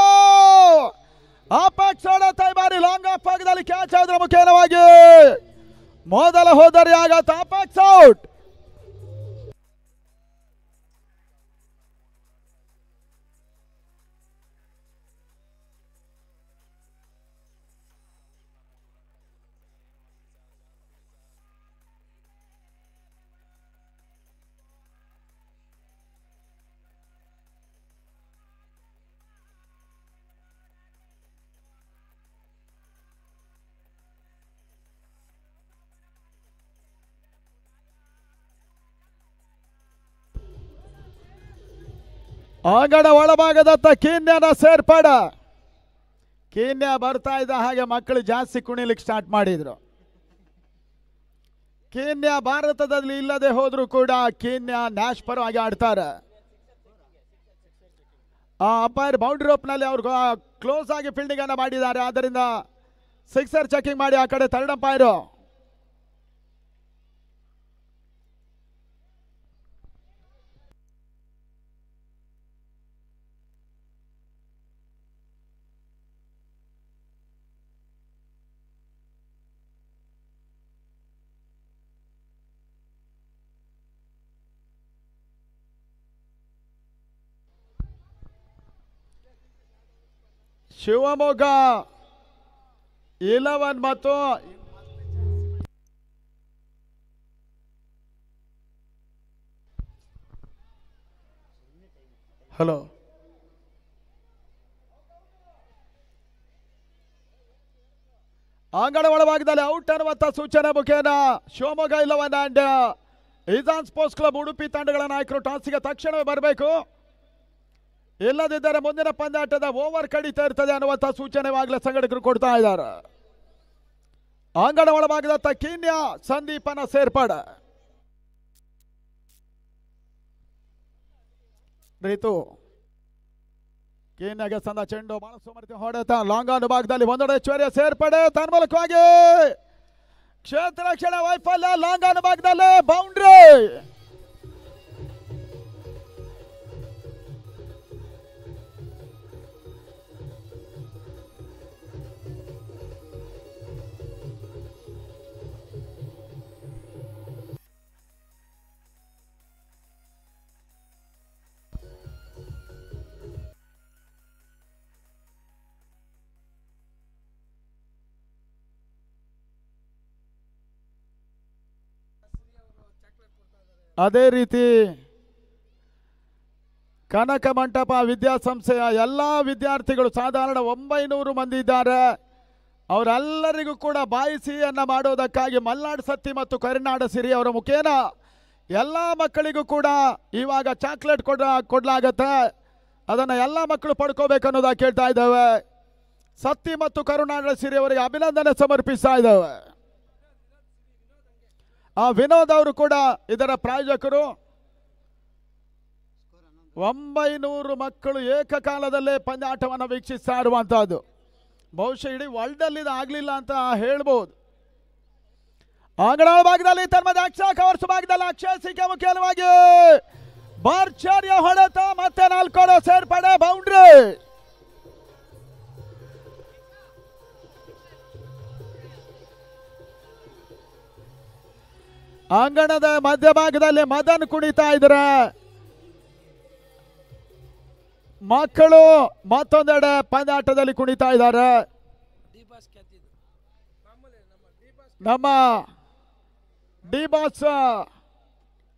Speaker 1: ಅಪೆಕ್ಸ್ ಹೊಡೆತ ಬಾರಿ ಲಾಂಗ್ ಆಫ್ ಭಾಗದಲ್ಲಿ ಕ್ಯಾಚ್ ಆದ್ರೆ ಮುಖೇನವಾಗಿ ಮೊದಲ ಹೋದರೆ ಆಗತ್ತ ಅಪೆಕ್ಸ್ ಔಟ್. ಅಂಗಡ ಒಳಭಾಗದತ್ತ ಕೀನ್ಯಾನ ಸೇರ್ಪಡೆ. ಕೀನ್ಯಾ ಬರ್ತಾ ಇದ್ದ ಹಾಗೆ ಮಕ್ಕಳು ಜಾಸ್ತಿ ಕುಣಿಲಿಕ್ಕೆ ಸ್ಟಾರ್ಟ್ ಮಾಡಿದ್ರು. ಕೀನ್ಯಾ ಭಾರತದಲ್ಲಿ ಇಲ್ಲದೆ ಹೋದ್ರು ಕೂಡ ಕೀನ್ಯಾ ನ್ಯಾಶ್ ಪರವಾಗಿ ಆಡ್ತಾರೆ. ಆ ಅಂಪೈರ್ ಬೌಂಡ್ರಿ ರೋಪ್ನಲ್ಲಿ ಅವರು ಕ್ಲೋಸ್ ಆಗಿ ಫೀಲ್ಡಿಂಗ್ ಅನ್ನು ಮಾಡಿದ್ದಾರೆ. ಆದ್ದರಿಂದ ಸಿಕ್ಸರ್ ಚೆಕಿಂಗ್ ಮಾಡಿ ಆ ಕಡೆ ಥರ್ಡ್ ಅಂಪೈರು. ಶಿವಮೊಗ್ಗ 11 ಮತ್ತು ಹಲೋ ಅಂಗಡ ಒಳಭಾಗದಲ್ಲಿ ಔಟ್ ಅನ್ನುವಂಥ ಸೂಚನೆ ಮುಖೇನ Shivamogga 11 and Izan sports club Udupi ತಂಡಗಳ ನಾಯಕರು ಟಾಸಿಗೆ ತಕ್ಷಣವೇ ಬರಬೇಕು. ಇಲ್ಲದಿದ್ದರೆ ಮುಂದಿನ ಪಂದ್ಯಾಟದ ಓವರ್ ಕಡಿತಾ ಇರ್ತದೆ ಅನ್ನುವಂಥ ಸೂಚನೆವಾಗಲೇ ಸಂಘಟಕರು ಕೊಡ್ತಾ ಇದ್ದಾರೆ. ಅಂಗಡ ಒಳಭಾಗದತ್ತ ಕೀನ್ಯಾ ಸಂದೀಪನ ಸೇರ್ಪಡೆ. ರೀತು ಕೀನ್ಯಾಗೆ ಸಂದ ಚೆಂಡು ಬಹಳ ಸುಮರ್ತಿ ಹೊಡೆತ ಲಾಂಗ್ ಆನ್ ಭಾಗದಲ್ಲಿ ಒಂದೆಡೆ ಐಶ್ವರ್ಯ ಸೇರ್ಪಡೆ. ತನ್ಮೂಲಕವಾಗಿ ಕ್ಷೇತ್ರ ರಕ್ಷಣೆ ವೈಫಲ್ಯ. ಲಾಂಗ್ ಆನ್ ಭಾಗದಲ್ಲಿ ಬೌಂಡ್ರಿ. ಅದೇ ರೀತಿ ಕನಕ ಮಂಟಪ ವಿದ್ಯಾಸಂಸ್ಥೆಯ ಎಲ್ಲ ವಿದ್ಯಾರ್ಥಿಗಳು ಸಾಧಾರಣ 900 ಮಂದಿ ಇದ್ದಾರೆ. ಅವರೆಲ್ಲರಿಗೂ ಕೂಡ ಬಾಯಿ ಸಿಹಿಯನ್ನು ಮಾಡೋದಕ್ಕಾಗಿ ಮಲ್ನಾಡ್ ಸತ್ತಿ ಮತ್ತು ಕರಿನಾಡ ಸಿರಿ ಅವರ ಮುಖೇನ ಎಲ್ಲ ಮಕ್ಕಳಿಗೂ ಕೂಡ ಇವಾಗ ಚಾಕ್ಲೇಟ್ ಕೊಡಲಾಗತ್ತೆ. ಅದನ್ನು ಎಲ್ಲ ಮಕ್ಕಳು ಪಡ್ಕೋಬೇಕು ಅನ್ನೋದಾಗಿ ಕೇಳ್ತಾ ಇದ್ದಾವೆ. ಸತ್ತಿ ಮತ್ತು ಕರುನಾಡ ಸಿರಿ ಅವರಿಗೆ ಅಭಿನಂದನೆ ಸಮರ್ಪಿಸ್ತಾ ಇದ್ದಾವೆ. ಆ ವಿನೋದ್ ಅವರು ಕೂಡ ಇದರ ಪ್ರಾಯೋಜಕರು. 900 ಮಕ್ಕಳು ಏಕಕಾಲದಲ್ಲೇ ಪಂದ್ಯಾಟವನ್ನು ವೀಕ್ಷಿಸ್ತಾ ಇರುವಂತಹದ್ದು. ಬಹುಶಃ ಇಡೀ ವರ್ಲ್ಡ್ ಇದು ಆಗಲಿಲ್ಲ ಅಂತ ಹೇಳ್ಬೋದು. ಅಂಗಡ ಭಾಗದಲ್ಲಿ ತನ್ಮದ ಅಕ್ಷಯ ಕವರ್ಸ್ ಭಾಗದಲ್ಲಿ ಅಕ್ಷಯ ಸಿಕೆ ಮುಖ್ಯವಾಗಿ ಭರ್ಜರಿಯ ಹೊಡೆತ. ಮತ್ತೆ 4 ಸೇರ್ಪಡೆ ಬೌಂಡ್ರಿ. ಅಂಗಣದ ಮಧ್ಯಭಾಗದಲ್ಲಿ ಮದನ್ ಕುಣಿತಾ ಇದ್ದಾರೆ. ಮಕ್ಕಳು ಮತ್ತೊಂದೆಡೆ ಪಂದ್ಯಾಟದಲ್ಲಿ ಕುಣಿತಾ ಇದ್ದಾರೆ. ನಮ್ಮ ಡಿ ಬಾಸ್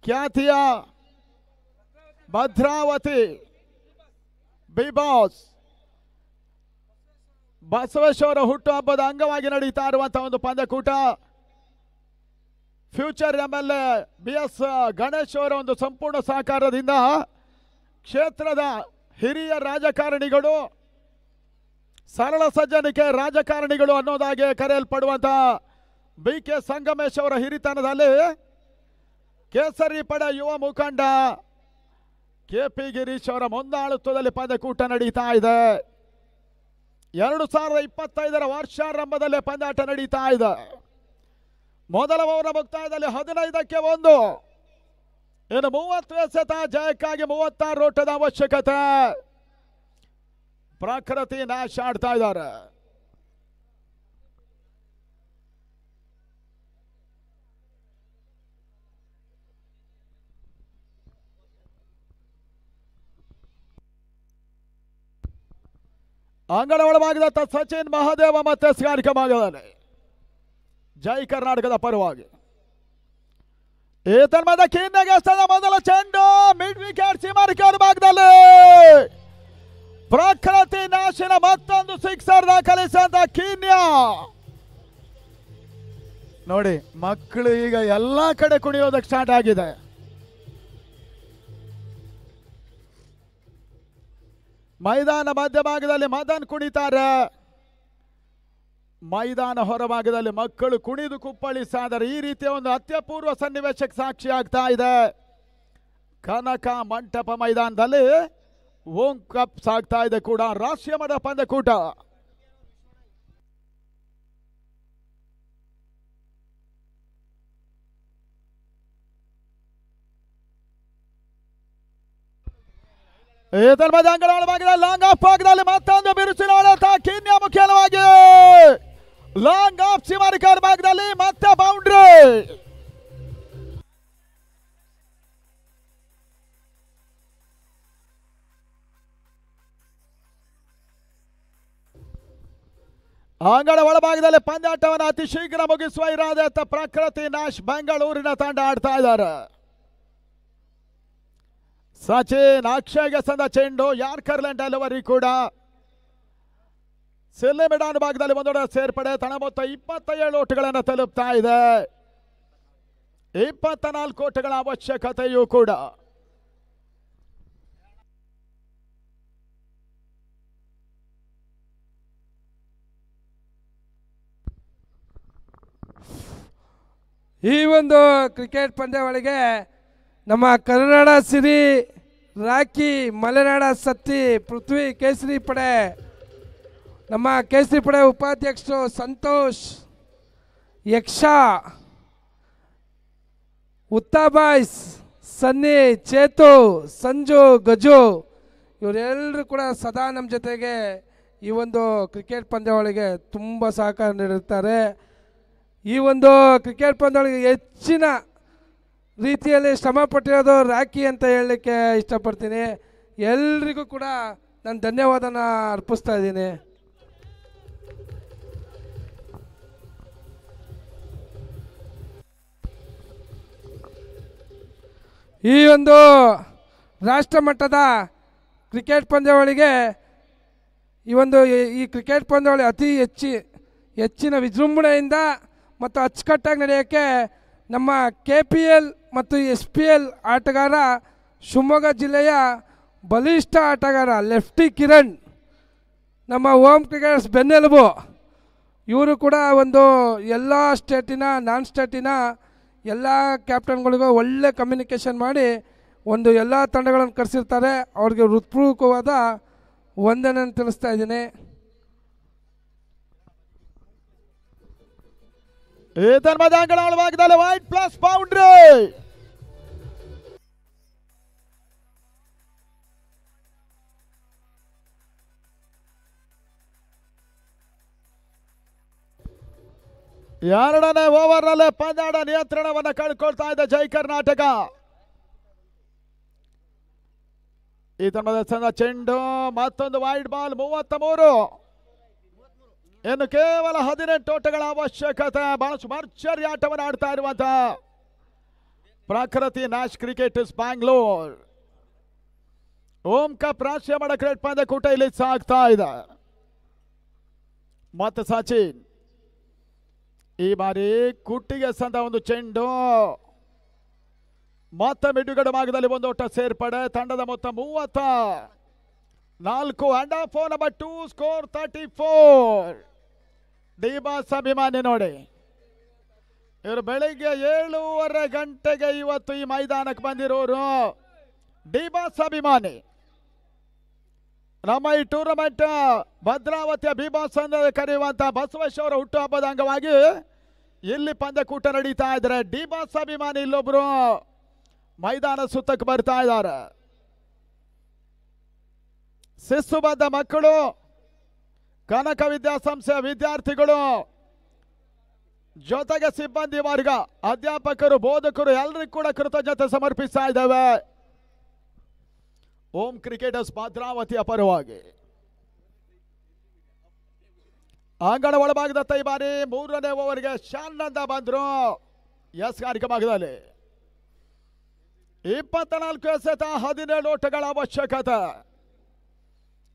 Speaker 1: ಖ್ಯಾತಿಯ ಭದ್ರಾವತಿ ಬಿ ಬಾಸ್ ಬಸವೇಶ್ವರ ಹುಟ್ಟುಹಬ್ಬದ ಅಂಗವಾಗಿ ನಡೀತಾ ಇರುವಂತಹ ಒಂದು ಪಂದ್ಯಕೂಟ. ಫ್ಯೂಚರ್ MLA BS ಗಣೇಶ್ ಅವರ ಒಂದು ಸಂಪೂರ್ಣ ಸಹಕಾರದಿಂದ ಕ್ಷೇತ್ರದ ಹಿರಿಯ ರಾಜಕಾರಣಿಗಳು, ಸರಳ ಸಜ್ಜನಿಕೆ ರಾಜಕಾರಣಿಗಳು ಅನ್ನೋದಾಗಿ ಕರೆಯಲ್ಪಡುವಂತ BK ಸಂಗಮೇಶ್ ಅವರ ಹಿರಿತನದಲ್ಲಿ ಕೇಸರಿ ಪಡೆ ಯುವ ಮುಖಂಡ KP ಗಿರೀಶ್ ಅವರ ಮುಂದಾಳತ್ವದಲ್ಲಿ ಪಂದ್ಯಕೂಟ ನಡೀತಾ ಇದೆ. 2025ರ ವರ್ಷಾರಂಭದಲ್ಲಿ ಪಂದ್ಯಾಟ ನಡೀತಾ ಇದೆ. ಮೊದಲ ಓವರ್ ಮುಕ್ತಾಯದಲ್ಲಿ 15ಕ್ಕೆ 1. ಇನ್ನು 30 ಎಸೆತ ಜಯಕ್ಕಾಗಿ 36 ಓಟದ ಅವಶ್ಯಕತೆ. ಪ್ರಕೃತಿ ನ್ಯಾಶ್ ಆಡ್ತಾ ಇದ್ದಾರೆ. ಅಂಗಣ ಒಳಭಾಗದ ಸಚಿನ್ ಮಹಾದೇವ ಮತ್ತೆ ಸ್ಕಾರಿಕ ಭಾಗದಲ್ಲಿ ಜೈ ಕರ್ನಾಟಕದ ಪರವಾಗಿ ಏತನ್ಮದ ಕಿನ್ನಗೆಸ್ತದ ಮೊದಲ ಚೆಂಡು ಮಿಡ್ ವಿಕೆಟ್ ಸೀಮಾರಿಕೆ ಭಾಗದಲ್ಲಿ ಪ್ರಕೃತಿ ನಾಶಿನ ಮತ್ತೊಂದು ಸಿಕ್ಸರ್ ದಾಖಲಿಸಿದ ಕೀನ್ಯಾ. ನೋಡಿ ಮಕ್ಕಳು ಈಗ ಎಲ್ಲಾ ಕಡೆ ಕುಣಿಯೋದಕ್ಕೆ ಸ್ಟಾರ್ಟ್ ಆಗಿದೆ. ಮೈದಾನ ಮಧ್ಯಭಾಗದಲ್ಲಿ ಮದನ್ ಕುಣಿತಾರೆ. ಮೈದಾನ ಹೊರಭಾಗದಲ್ಲಿ ಮಕ್ಕಳು ಕುಣಿದು ಕುಪ್ಪಳಿಸಾದರೆ ಈ ರೀತಿಯ ಒಂದು ಅತ್ಯಪೂರ್ವ ಸನ್ನಿವೇಶಕ್ಕೆ ಸಾಕ್ಷಿ ಆಗ್ತಾ ಇದೆ. ಕನಕ ಮಂಟಪ ಮೈದಾನದಲ್ಲಿ ಓಂ ಕಪ್ ಸಾಗ್ತಾ ಇದೆ ಕೂಡ ರಾಷ್ಟ್ರೀಯ ಮಟ್ಟ ಪಂದ್ಯಕೂಟ. ಅಂಗಣ ಒಳಭಾಗದಲ್ಲಿ ಲಾಂಗ್ ಆಫ್ ಭಾಗದಲ್ಲಿ ಮತ್ತೊಂದು ಬಿರುಸಿನ ಹೊಡೆತ ಕೀನ್ಯಾ ಮುಖ್ಯವಾಗಿ ಲಾಂಗ್ ಆಫ್ ಸೀಮಾರಿಕರ್ ಭಾಗದಲ್ಲಿ ಮತ್ತೆ ಬೌಂಡ್ರಿ. ಅಂಗಣ ಒಳಭಾಗದಲ್ಲಿ ಪಂದ್ಯಾಟವನ್ನು ಅತಿ ಶೀಘ್ರ ಮುಗಿಸುವ ಇರಾದೆ ಪ್ರಕೃತಿ ನ್ಯಾಶ್ ಬೆಂಗಳೂರಿನ ತಂಡ ಆಡ್ತಾ ಇದ್ದಾರೆ. ಸಚಿನ್ ಅಕ್ಷಯ್ಗೆ ಸಂದ ಚೆಂಡು ಯಾರ್ಕರ್ಲೆಂಡ್ ಡೆಲಿವರಿ ಕೂಡ ಸಿಲ್ಲಿ ಮಿಡಾನ್ ಭಾಗದಲ್ಲಿ ಒಂದೊಡೆ ಸೇರ್ಪಡೆ. ತಣ ಮೊತ್ತ 27 ಓಟುಗಳನ್ನು ತಲುಪ್ತಾ ಇದೆ. 24 ಓಟಗಳ ಅವಶ್ಯಕತೆಯೂ ಕೂಡ.
Speaker 2: ಈ ಒಂದು ಕ್ರಿಕೆಟ್ ಪಂದ್ಯಾವಳಿಗೆ ನಮ್ಮ ಕನ್ನಡ ಸಿರಿ ರಾಕಿ ಮಲೆನಾಡ ಸತ್ತಿ ಪೃಥ್ವಿ ಕೇಸರಿ ಪಡೆ ನಮ್ಮ ಕೇಸರಿ ಪಡೆ ಉಪಾಧ್ಯಕ್ಷರು ಸಂತೋಷ್ ಯಕ್ಷ ಉತ್ತಾಬಾಯ್ಸ್ ಸನ್ನಿ ಚೇತು ಸಂಜು ಗಜು ಇವರೆಲ್ಲರೂ ಕೂಡ ಸದಾ ನಮ್ಮ ಜೊತೆಗೆ ಈ ಒಂದು ಕ್ರಿಕೆಟ್ ಪಂದ್ಯಾವಳಿಗೆ ತುಂಬ ಸಹಕಾರ ನೀಡುತ್ತಾರೆ. ಈ ಒಂದು ಕ್ರಿಕೆಟ್ ಪಂದ್ಯಾವಳಿಗೆ ಹೆಚ್ಚಿನ ರೀತಿಯಲ್ಲಿ ಶ್ರಮ ಪಟ್ಟಿರೋದು ರಾಕಿ ಅಂತ ಹೇಳಲಿಕ್ಕೆ ಇಷ್ಟಪಡ್ತೀನಿ. ಎಲ್ರಿಗೂ ಕೂಡ ನಾನು ಧನ್ಯವಾದನ ಅರ್ಪಿಸ್ತಾ ಇದ್ದೀನಿ. ಈ ಒಂದು ರಾಷ್ಟ್ರ ಮಟ್ಟದ ಕ್ರಿಕೆಟ್ ಪಂದ್ಯಾವಳಿಗೆ ಈ ಕ್ರಿಕೆಟ್ ಪಂದ್ಯಾವಳಿ ಅತಿ ಹೆಚ್ಚಿನ ವಿಜೃಂಭಣೆಯಿಂದ ಮತ್ತು ಅಚ್ಚುಕಟ್ಟಾಗಿ ನಡೆಯೋಕ್ಕೆ ನಮ್ಮ KPL ಮತ್ತು SPL ಆಟಗಾರ ಶಿವಮೊಗ್ಗ ಜಿಲ್ಲೆಯ ಬಲಿಷ್ಠ ಆಟಗಾರ ಲೆಫ್ಟಿ ಕಿರಣ್ ನಮ್ಮ ಹೋಮ್ ಕ್ರಿಕೆಟರ್ಸ್ ಬೆನ್ನೆಲುಬು. ಇವರು ಕೂಡ ಒಂದು ಎಲ್ಲ ಸ್ಟೇಟಿನ ನಾನ್ ಸ್ಟೇಟಿನ ಎಲ್ಲ ಕ್ಯಾಪ್ಟನ್ಗಳಿಗೂ ಒಳ್ಳೆ ಕಮ್ಯುನಿಕೇಷನ್ ಮಾಡಿ ಒಂದು ಎಲ್ಲ ತಂಡಗಳನ್ನು ಕರೆಸಿರ್ತಾರೆ. ಅವ್ರಿಗೆ ಹೃತ್ಪೂರ್ವಕವಾದ ವಂದನೆ ತಿಳಿಸ್ತಾ ಇದ್ದೀನಿ.
Speaker 1: ಅಂಗಣ ಒಳಭಾಗದಲ್ಲಿ ವೈಟ್ ಪ್ಲಸ್ ಬೌಂಡ್ರಿ. ಎರಡನೇ ಓವರ್ನಲ್ಲೇ ಪಂದ್ಯಾಟ ನಿಯಂತ್ರಣವನ್ನು ಕಳ್ಕೊಳ್ತಾ ಇದೆ ಜೈ ಕರ್ನಾಟಕ. ಈ ತಂಡದ ಚೆಂಡು ಮತ್ತೊಂದು ವೈಡ್ ಬಾಲ್ 33. ಇನ್ನು ಕೇವಲ 18 ಓಟಗಳ ಅವಶ್ಯಕತೆ. ಬಹಳಷ್ಟು ಭರ್ಜರಿ ಆಟವನ್ನು ಆಡ್ತಾ ಇರುವಂತಹ ಪ್ರಕೃತಿ ನ್ಯಾಶ್ ಕ್ರಿಕೆಟರ್ಸ್ ಬ್ಯಾಂಗ್ಳೂರ್ ಓಂ ಕಪ್ ರಾಷ್ಟ್ರೀಯ ಮಟ್ಟ ಕ್ರಿಕೆಟ್ ಪಂದ್ಯಕೂಟ ಇಲ್ಲಿ ಸಾಗ್ತಾ ಇದೆ. ಮತ್ತೆ ಸಚಿನ್ ಈ ಬಾರಿ ಕುಟ್ಟಿಗೆ ಸಂದ ಒಂದು ಚೆಂಡು ಮತ್ತೆ ಮಿಡ್ಡುಗಡೆ ಭಾಗದಲ್ಲಿ ಒಂದು ಓಟ ಸೇರ್ಪಡೆ. ತಂಡದ ಮೊತ್ತ 30. 4 and of number 2 score 34. D boss ಅಭಿಮಾನಿ ನೋಡಿ, ಇವರು ಬೆಳಿಗ್ಗೆ 7:30 ಗಂಟೆಗೆ ಇವತ್ತು ಈ ಮೈದಾನಕ್ಕೆ ಬಂದಿರೋರು. ಡಿ ಬಾಸ್ ಅಭಿಮಾನಿ ನಮ್ಮ ಈ ಟೂರ್ನಮೆಂಟ್ ಭದ್ರಾವತಿಯ ಬಿ ಬಾಸ್ ಅಂತ ಕರೆಯುವಂತಹ ಬಸವೇಶ್ವರ ಹುಟ್ಟುಹಬ್ಬದ ಅಂಗವಾಗಿ ಇಲ್ಲಿ ಪಂದ್ಯಕೂಟ ನಡೀತಾ ಇದ್ದಾರೆ. ಡಿ ಬಾಸ್ ಅಭಿಮಾನಿ ಇಲ್ಲೊಬ್ರು ಮೈದಾನ ಸುತ್ತಕ್ಕೆ ಬರ್ತಾ ಇದ್ದಾರೆ. ಶಿಸ್ತುಬದ್ಧ ಮಕ್ಕಳು, ಕನಕ ವಿದ್ಯಾಸಂಸ್ಥೆಯ ವಿದ್ಯಾರ್ಥಿಗಳು, ಜೊತೆಗೆ ಸಿಬ್ಬಂದಿ ವರ್ಗ, ಅಧ್ಯಾಪಕರು, ಬೋಧಕರು ಎಲ್ಲರಿಗೂ ಕೂಡ ಕೃತಜ್ಞತೆ ಸಮರ್ಪಿಸ್ತಾ ಇದ್ದೇವೆ. ಓಂ ಕ್ರಿಕೆಟರ್ಸ್ ಭದ್ರಾವತಿಯ ಪರವಾಗಿ ಅಂಗಣ ಒಳಭಾಗದತ್ತ ಈ ಬಾರಿ 3ನೇ ಓವರ್ಗೆ ಶಾನಂದ ಬಂದ್ರು. ಎಸ್ ಕಾರ್ಯಕ್ರಮದಲ್ಲಿ 24 ಎಸೆತ 17 ಓಟಗಳ ಅವಶ್ಯಕತೆ.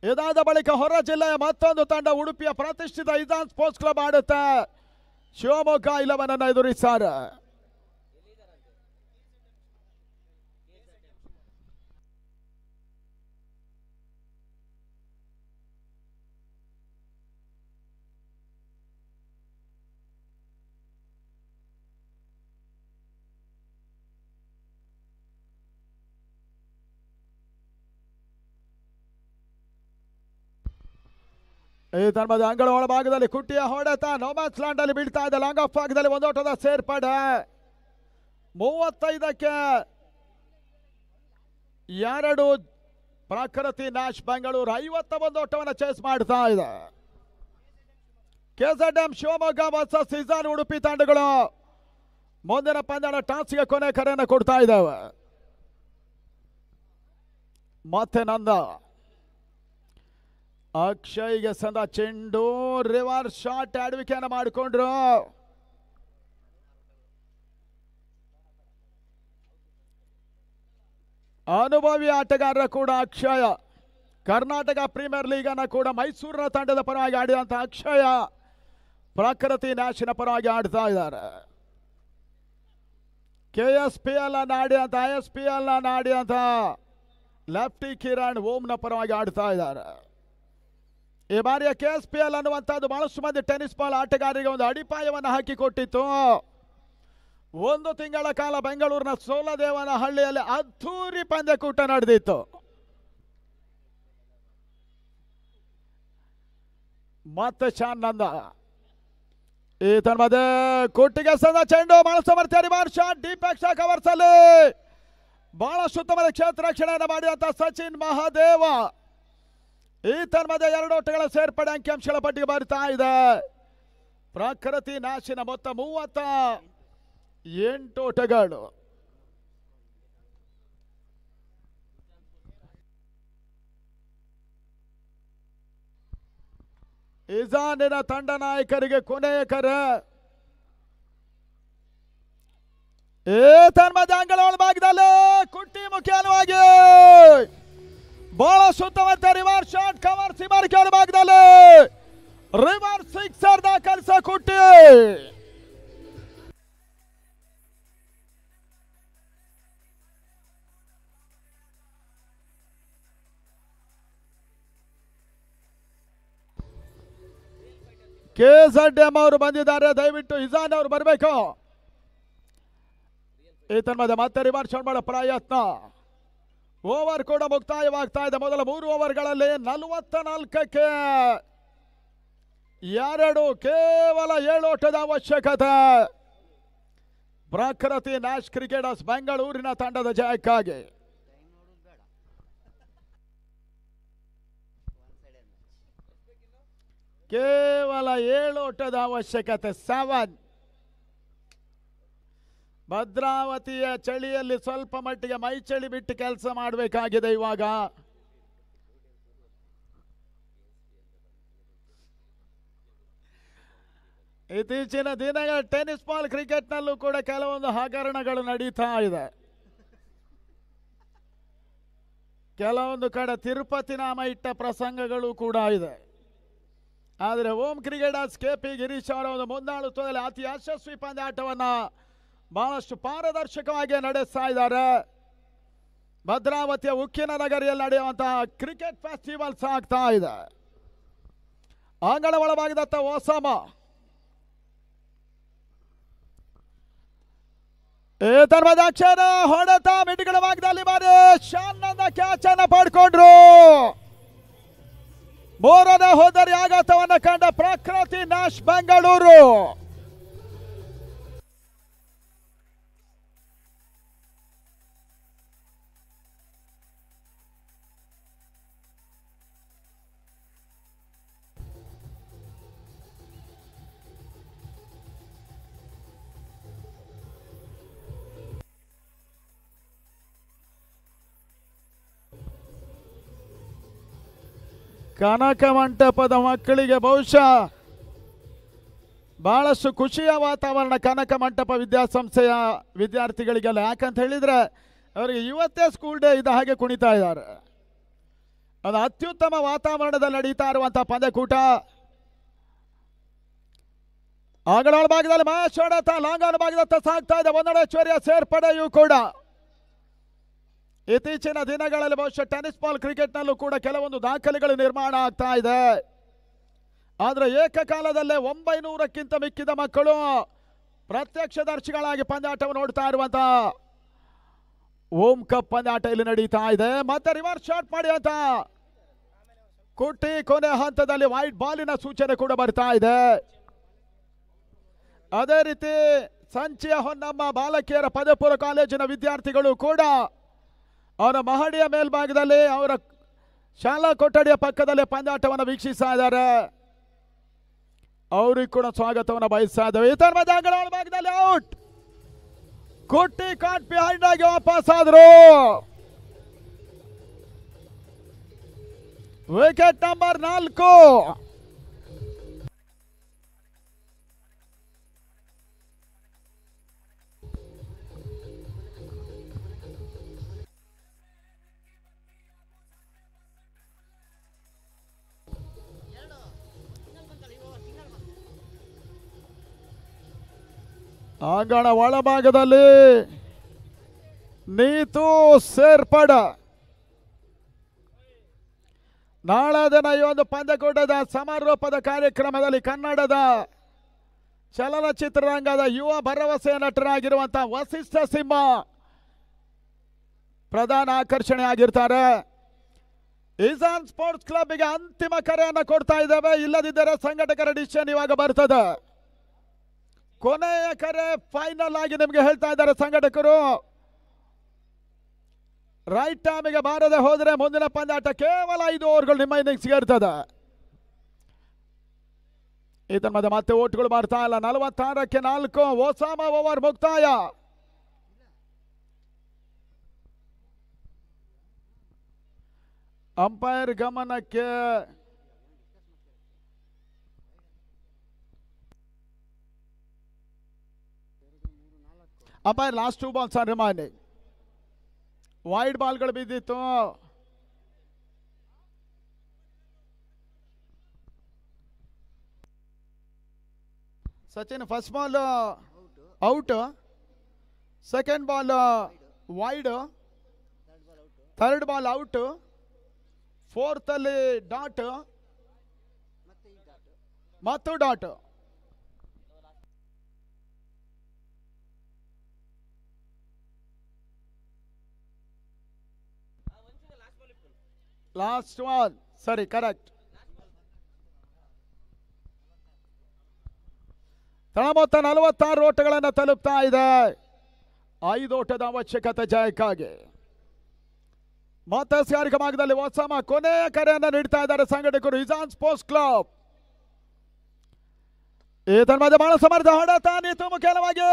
Speaker 1: ಇದಾದ ಬಳಿಕ ಹೊರ ಜಿಲ್ಲೆಯ ಮತ್ತೊಂದು ತಂಡ ಉಡುಪಿಯ ಪ್ರತಿಷ್ಠಿತ ಇಜಾನ್ ಸ್ಪೋರ್ಟ್ಸ್ ಕ್ಲಬ್ ಆಡುತ್ತೆ. ಶಿವಮೊಗ್ಗ 11 ಅನ್ನು ಎದುರಿಸ್ತಾರೆ. ಈ ತನ್ಮದ ಅಂಗಳ ಒಳಭಾಗದಲ್ಲಿ ಕುಟ್ಟಿಯ ಹೊಡೆತ ನೋಮ್ಯಾನ್ಸ್ ಲ್ಯಾಂಡ್ ಅಲ್ಲಿ ಬೀಳ್ತಾ ಇದೆ. ಲಾಂಗ್ ಆಫ್ ಭಾಗದಲ್ಲಿ ಒಂದೋಟದ ಸೇರ್ಪಡೆ. 35ಕ್ಕೆ 2 ಪ್ರಕೃತಿ ನ್ಯಾಶ್ ಬೆಂಗಳೂರು 51 ಓಟವನ್ನು ಚೇಸ್ ಮಾಡ್ತಾ ಇದೆ. ಕೆಜೆಡ್ಎಂ ಶಿವಮೊಗ್ಗ ವರ್ಸಸ್ ಇಜಾನ್ ಉಡುಪಿ ತಂಡಗಳು ಮುಂದಿನ ಪಂದ್ಯದ ಟಾಸ್ಗೆ ಕೊನೆ ಕರೆಯನ್ನು ಕೊಡ್ತಾ ಇದ್ದಾವೆ. ಮತ್ತೆ ನಂದ ಅಕ್ಷಯ್ಗೆ ಸಂದ ಚೆಂಡು, ರಿವರ್ಸ್ ಶಾಟ್ ಆಳ್ವಿಕೆಯನ್ನು ಮಾಡಿಕೊಂಡ್ರು. ಅನುಭವಿ ಆಟಗಾರರ ಕೂಡ ಅಕ್ಷಯ. ಕರ್ನಾಟಕ ಪ್ರೀಮಿಯರ್ ಲೀಗ್ ಅನ್ನು ಕೂಡ ಮೈಸೂರಿನ ತಂಡದ ಪರವಾಗಿ ಆಡಿದಂತ ಅಕ್ಷಯ ಪ್ರಕೃತಿ ನ್ಯಾಶಿನ ಪರವಾಗಿ ಆಡ್ತಾ ಇದ್ದಾರೆ. KSPL ಅನ್ನು ಆಡಿದಂತ ISPL ಅನ್ನು ಆಡಿದಂತ ಲೆಫ್ಟಿ ಕಿರಣ್ ಓಂನ ಪರವಾಗಿ ಆಡ್ತಾ ಇದ್ದಾರೆ. ಈ ಬಾರಿಯ KSPL ಅನ್ನುವಂಥದ್ದು ಬಹಳಷ್ಟು ಮಂದಿ ಟೆನ್ನಿಸ್ ಬಾಲ್ ಆಟಗಾರರಿಗೆ ಒಂದು ಅಡಿಪಾಯವನ್ನು ಹಾಕಿಕೊಟ್ಟಿತ್ತು. 1 ತಿಂಗಳ ಕಾಲ ಬೆಂಗಳೂರಿನ ಸೋಲದೇವನಹಳ್ಳಿಯಲ್ಲಿ ಅದ್ಧೂರಿ ಪಂದ್ಯಕೂಟ ನಡೆದಿತ್ತು. ಮತ್ತೆ ಶಾನಂದ ಈ ತನ್ಮದೆ ಕುಟ್ಟಿಗೆ ಸಂದ ಚೆಂಡು, ಬಹಳ ಸಮರ್ಥ್ಯ reverse shot, deep extra covers ಅಲ್ಲಿ ಬಹಳಷ್ಟು ಉತ್ತಮದ ಕ್ಷೇತ್ರ ರಕ್ಷಣೆಯನ್ನು ಮಾಡಿದಂತ ಸಚಿನ್ ಮಹಾದೇವ. ಈ ತನ್ಮದೆ 2 ಓಟಗಳ ಸೇರ್ಪಡೆ ಅಂಕಿಅಂಶಗಳ ಪಟ್ಟಿಗೆ ಬರ್ತಾ ಇದೆ. ಪ್ರಕೃತಿ ನ್ಯಾಶಿನ ಮೊತ್ತ 38 ಓಟಗಳು. ಇಜಾನಿನ ತಂಡ ನಾಯಕರಿಗೆ ಕೊನೆಯ ಕರೆ. ಈ ತನ್ಮದೆ ಅಂಗಳ ಒಳಭಾಗದಲ್ಲಿ ಕುಟ್ಟಿ ಮುಖ್ಯವಾಗಿ ಬಹಳ ಸುತ್ತಮುತ್ತ ರಿವರ್ಸ್ ಶಾಟ್ ಕವರ್ ಸಿಮರ್ಕೆ ಭಾಗದಲ್ಲಿ ರಿವರ್ಸ್ ಸಿಕ್ಸರ್ ದಾಖಲಿಸ ಕುಟ್ಟಿ. KZM ಅವರು ಬಂದಿದ್ದಾರೆ, ದಯವಿಟ್ಟು ಇಜಾನ್ ಅವರು ಬರಬೇಕು. ಈ ತನ್ಮದೆ ಮತ್ತೆ ರಿವರ್ಸ್ ಶಾಟ್ ಮಾಡೋ ಪ್ರಯತ್ನ. ಓವರ್ ಕೂಡ ಮುಕ್ತಾಯವಾಗ್ತಾ ಇದೆ. ಮೊದಲ 3 ಓವರ್ಗಳಲ್ಲಿ 44ಕ್ಕೆ 2, ಕೇವಲ 7 ಓಟದ ಅವಶ್ಯಕತೆ. ಪ್ರಕೃತಿ ನ್ಯಾಶ್ ಕ್ರಿಕೆಟರ್ಸ್ ಬೆಂಗಳೂರಿನ ತಂಡದ ಜಯಕ್ಕಾಗಿ. ಕೇವಲ 7 ಓಟದ ಅವಶ್ಯಕತೆ. 7. ಭದ್ರಾವತಿಯ ಚಳಿಯಲ್ಲಿ ಸ್ವಲ್ಪ ಮಟ್ಟಿಗೆ ಮೈ ಚಳಿ ಬಿಟ್ಟು ಕೆಲಸ ಮಾಡಬೇಕಾಗಿದೆ ಇವಾಗ. ಇತ್ತೀಚಿನ ದಿನಗಳ ಟೆನ್ನಿಸ್ ಬಾಲ್ ಕ್ರಿಕೆಟ್ನಲ್ಲೂ ಕೂಡ ಕೆಲವೊಂದು ಹಗರಣಗಳು ನಡೀತಾ ಇದೆ. ಕೆಲವೊಂದು ಕಡೆ ತಿರುಪತಿ ನಾಮ ಇಟ್ಟ ಪ್ರಸಂಗಗಳು ಕೂಡ ಇದೆ. ಆದರೆ ಓಂ ಕ್ರಿಕೆಟರ್ಸ್ KP ಗಿರೀಶ್ ಅವರ ಒಂದು ಮುಂದಾಳುತ್ವದಲ್ಲಿ ಅತಿ ಯಶಸ್ವಿ ಪಂದ್ಯಾಟವನ್ನು ಬಹಳಷ್ಟು ಪಾರದರ್ಶಕವಾಗಿ ನಡೆಸ್ತಾ ಇದ್ದಾರೆ. ಭದ್ರಾವತಿಯ ಉಕ್ಕಿನ ನಗರಿಯಲ್ಲಿ ನಡೆಯುವಂತಹ ಕ್ರಿಕೆಟ್ ಫೆಸ್ಟಿವಲ್ ಸಾಗ್ತಾ ಇದೆ. ಅಂಗಣ ಒಳಭಾಗದತ್ತ ಓಸಾಮ ಅಕ್ಷರ ಹೊಡೆತ ಮಿಟಿಗಳ ಭಾಗದಲ್ಲಿ ಬಾರಿ ಶಾನ್ನಂದ ಕ್ಯಾಚ್ ಅನ್ನು ಪಡ್ಕೊಂಡ್ರು. ಮೂರನೇ ಹೋದರಿ ಆಘಾತವನ್ನು ಕಂಡ ಪ್ರಕೃತಿ ನ್ಯಾಶ್ ಬೆಂಗಳೂರು. ಕನಕ ಮಂಟಪದ ಮಕ್ಕಳಿಗೆ ಬಹುಶಃ ಬಹಳಷ್ಟು ಖುಷಿಯ ವಾತಾವರಣ ಕನಕ ಮಂಟಪ ವಿದ್ಯಾಸಂಸ್ಥೆಯ ವಿದ್ಯಾರ್ಥಿಗಳಿಗೆಲ್ಲ. ಯಾಕಂತ ಹೇಳಿದ್ರೆ ಅವರಿಗೆ ಇವತ್ತೇ ಸ್ಕೂಲ್ ಡೇ ಇದ್ದ ಹಾಗೆ ಕುಣಿತಾ ಇದ್ದಾರೆ. ಅದು ಅತ್ಯುತ್ತಮ ವಾತಾವರಣದಲ್ಲಿ ನಡೀತಾ ಇರುವಂತಹ ಪಂದ್ಯಕೂಟ. ಅಂಗಣ ಭಾಗದಲ್ಲಿ ಮಹೇಶ್ ಹೊಡೆತ ಲಾಂಗಾನ ಭಾಗದತ್ತ ಸಾಗ್ತಾ ಇದೆ. ಒಂದೆಡೆಶ್ವರಿಯ ಸೇರ್ಪಡೆಯೂ ಕೂಡ ಇತ್ತೀಚಿನ ದಿನಗಳಲ್ಲಿ ಬಹುಶಃ ಟೆನ್ನಿಸ್ ಬಾಲ್ ಕ್ರಿಕೆಟ್ನಲ್ಲೂ ಕೂಡ ಕೆಲವೊಂದು ದಾಖಲೆಗಳು ನಿರ್ಮಾಣ ಆಗ್ತಾ ಇದೆ. ಆದರೆ ಏಕಕಾಲದಲ್ಲೇ 900ಕ್ಕಿಂತ ಮಿಕ್ಕಿದ ಮಕ್ಕಳು ಪ್ರತ್ಯಕ್ಷದರ್ಶಿಗಳಾಗಿ ಪಂದ್ಯಾಟವನ್ನು ನೋಡ್ತಾ ಇರುವಂತಹ ಓಂ ಕಪ್ ಪಂದ್ಯಾಟ ಇಲ್ಲಿ ನಡೀತಾ ಇದೆ. ಮತ್ತೆ ರಿವರ್ಸ್ ಶಾಟ್ ಮಾಡಿ ಅಂತ ಕುಟ್ಟಿ ಕೊನೆ ಹಂತದಲ್ಲಿ ವೈಟ್ ಬಾಲಿನ ಸೂಚನೆ ಕೂಡ ಬರ್ತಾ ಇದೆ. ಅದೇ ರೀತಿ ಸಂಚಿಯ ಹೊನ್ನಮ್ಮ ಬಾಲಕಿಯರ ಪದವಿಪೂರ್ವ ಕಾಲೇಜಿನ ವಿದ್ಯಾರ್ಥಿಗಳು ಕೂಡ ಅವರ ಮಹಡಿಯ ಮೇಲ್ಭಾಗದಲ್ಲಿ ಅವರ ಶಾಲಾ ಕೊಠಡಿಯ ಪಕ್ಕದಲ್ಲಿ ಪಂದ್ಯಾಟವನ್ನು ವೀಕ್ಷಿಸ್ತಾ ಇದ್ದಾರೆ. ಅವ್ರಿಗೆ ಕೂಡ ಸ್ವಾಗತವನ್ನು ಬಯಸ್ತಾ ಇದ್ದೇವೆ. ಇತರ ಮಧ್ಯ ಅಂಗಣ ಭಾಗದಲ್ಲಿ ಔಟ್. ಕುಟ್ಟಿ ಕಾಟ್ ಬಿಹೈಂಡ್ ಆಗಿ ವಾಪಸ್ ಆದ್ರು. Wicket number 4. ಅಂಗಣ ಒಳಭಾಗದಲ್ಲಿ ನೀತು ಸೇರ್ಪಡ. ನಾಳೆ ದಿನ ಈ ಒಂದು ಪಂದ್ಯಕೂಟದ ಸಮಾರೋಪದ ಕಾರ್ಯಕ್ರಮದಲ್ಲಿ ಕನ್ನಡದ ಚಲನಚಿತ್ರರಂಗದ ಯುವ ಭರವಸೆ ನಟರಾಗಿರುವಂತಹ ವಸಿಷ್ಠ ಸಿಂಹ ಪ್ರಧಾನ ಆಕರ್ಷಣೆ ಆಗಿರ್ತಾರೆ. ಇಸಾನ್ ಸ್ಪೋರ್ಟ್ಸ್ ಕ್ಲಬ್ಗೆ ಅಂತಿಮ ಕರೆಯನ್ನು ಕೊಡ್ತಾ ಇದ್ದೇವೆ. ಇಲ್ಲದಿದ್ದರೆ ಸಂಘಟಕರ ಡಿಸಿಷನ್ ಇವಾಗ ಬರ್ತದೆ. ಕೊನೆಯ ಕರೆ ಫೈನಲ್ ಆಗಿ ನಿಮಗೆ ಹೇಳ್ತಾ ಇದ್ದಾರೆ ಸಂಘಟಕರು. ರೈಟ್ ಟೈಮಿಗೆ ಬಾರದೆ ಹೋದರೆ ಮುಂದಿನ ಪಂದ್ಯಾಟ ಕೇವಲ 5 ಓವರ್ಗಳು ನಿಮ್ಮ ಇನ್ನಿಂಗ್ಸ್ಗೆ ಇರ್ತದೆ. ಇದರ ಮಧ್ಯೆ ಮತ್ತೆ ಓಟ್ಗಳು ಬರ್ತಾ ಇಲ್ಲ. 46ಕ್ಕೆ 4 ಓಸಾಮ ಓವರ್ ಮುಕ್ತಾಯ. ಅಂಪೈರ್ ಗಮನಕ್ಕೆ umpire last 2 balls are remaining. Wide ಬಾಲ್ಗಳು ಬಿದ್ದಿತ್ತು. Sachin first ball out, second ball wide, third ball out, fourth ಅಲ್ಲಿ ಡಾಟ್ ಮತ್ತು ಡಾಟ್. ಲಾಸ್ಟ್ ಬಾಲ್ ಸರಿ ಕರೆಕ್ಟ್. ಮೊತ್ತ 46 ಓಟಗಳನ್ನು ತಲುಪ್ತಾ ಇದೆ. 5 ಓಟದ ಅವಶ್ಯಕತೆ ಜಯಕ್ಕಾಗಿ. ಮತ್ತೆ ಸ್ಕಾರಿಕ ಭಾಗದಲ್ಲಿ ಓಸಾಮ ಕೊನೆಯ ಕರೆಯನ್ನು ನೀಡ್ತಾ ಇದ್ದಾರೆ ಸಂಘಟಕರು ಇಸಾನ್ ಸ್ಪೋರ್ಟ್ಸ್ ಕ್ಲಬ್. ಇದರ ಮಧ್ಯೆ ಬಹಳ ಸಮರ್ಥ ಹೊಡೆತ ನೀತು ಮುಖ್ಯವಾಗಿ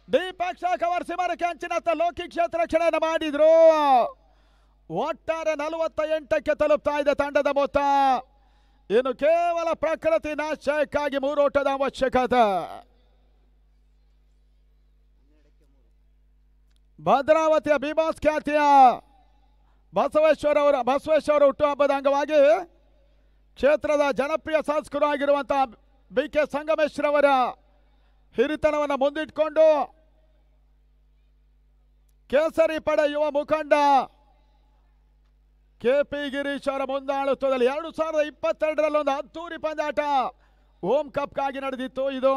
Speaker 1: ಡೀಪ್ ಕವರ್ ಸಿಮರಕ್ಕೆ ಅಂಚಿನತ್ತ ಲೋಕಿ ಕ್ಷೇತ್ರ ರಕ್ಷಣೆಯನ್ನು ಮಾಡಿದ್ರು. ಒಟ್ಟಾರೆ 48ಕ್ಕೆ ತಲುಪ್ತಾ ಇದೆ ತಂಡದ ಮೊತ್ತ. ಇನ್ನು ಕೇವಲ ಪ್ರಕೃತಿ ನಾಶಕ್ಕಾಗಿ 3 ಓಟದ ಅವಶ್ಯಕತೆ. ಭದ್ರಾವತಿಯ ಬಿಬಾಸ್ ಖ್ಯಾತಿಯ ಬಸವೇಶ್ವರ ಹುಟ್ಟುಹಬ್ಬದ ಅಂಗವಾಗಿ ಕ್ಷೇತ್ರದ ಜನಪ್ರಿಯ ಶಾಸಕರು ಆಗಿರುವಂತಹ BK ಸಂಗಮೇಶ್ವರವರ ಹಿರಿತನವನ್ನು ಮುಂದಿಟ್ಕೊಂಡು ಕೇಸರಿ ಪಡೆ ಯುವ ಮುಖಂಡ ಕೆಪಿ ಗಿರೀಶ್ ಅವರ ಮುಂದಾಳತ್ವದಲ್ಲಿ 2022ರಲ್ಲಿ ಒಂದು ಅದ್ದೂರಿ ಪಂದ್ಯಾಟ ಓಂ ಕಪ್ಗಾಗಿ ನಡೆದಿತ್ತು. ಇದು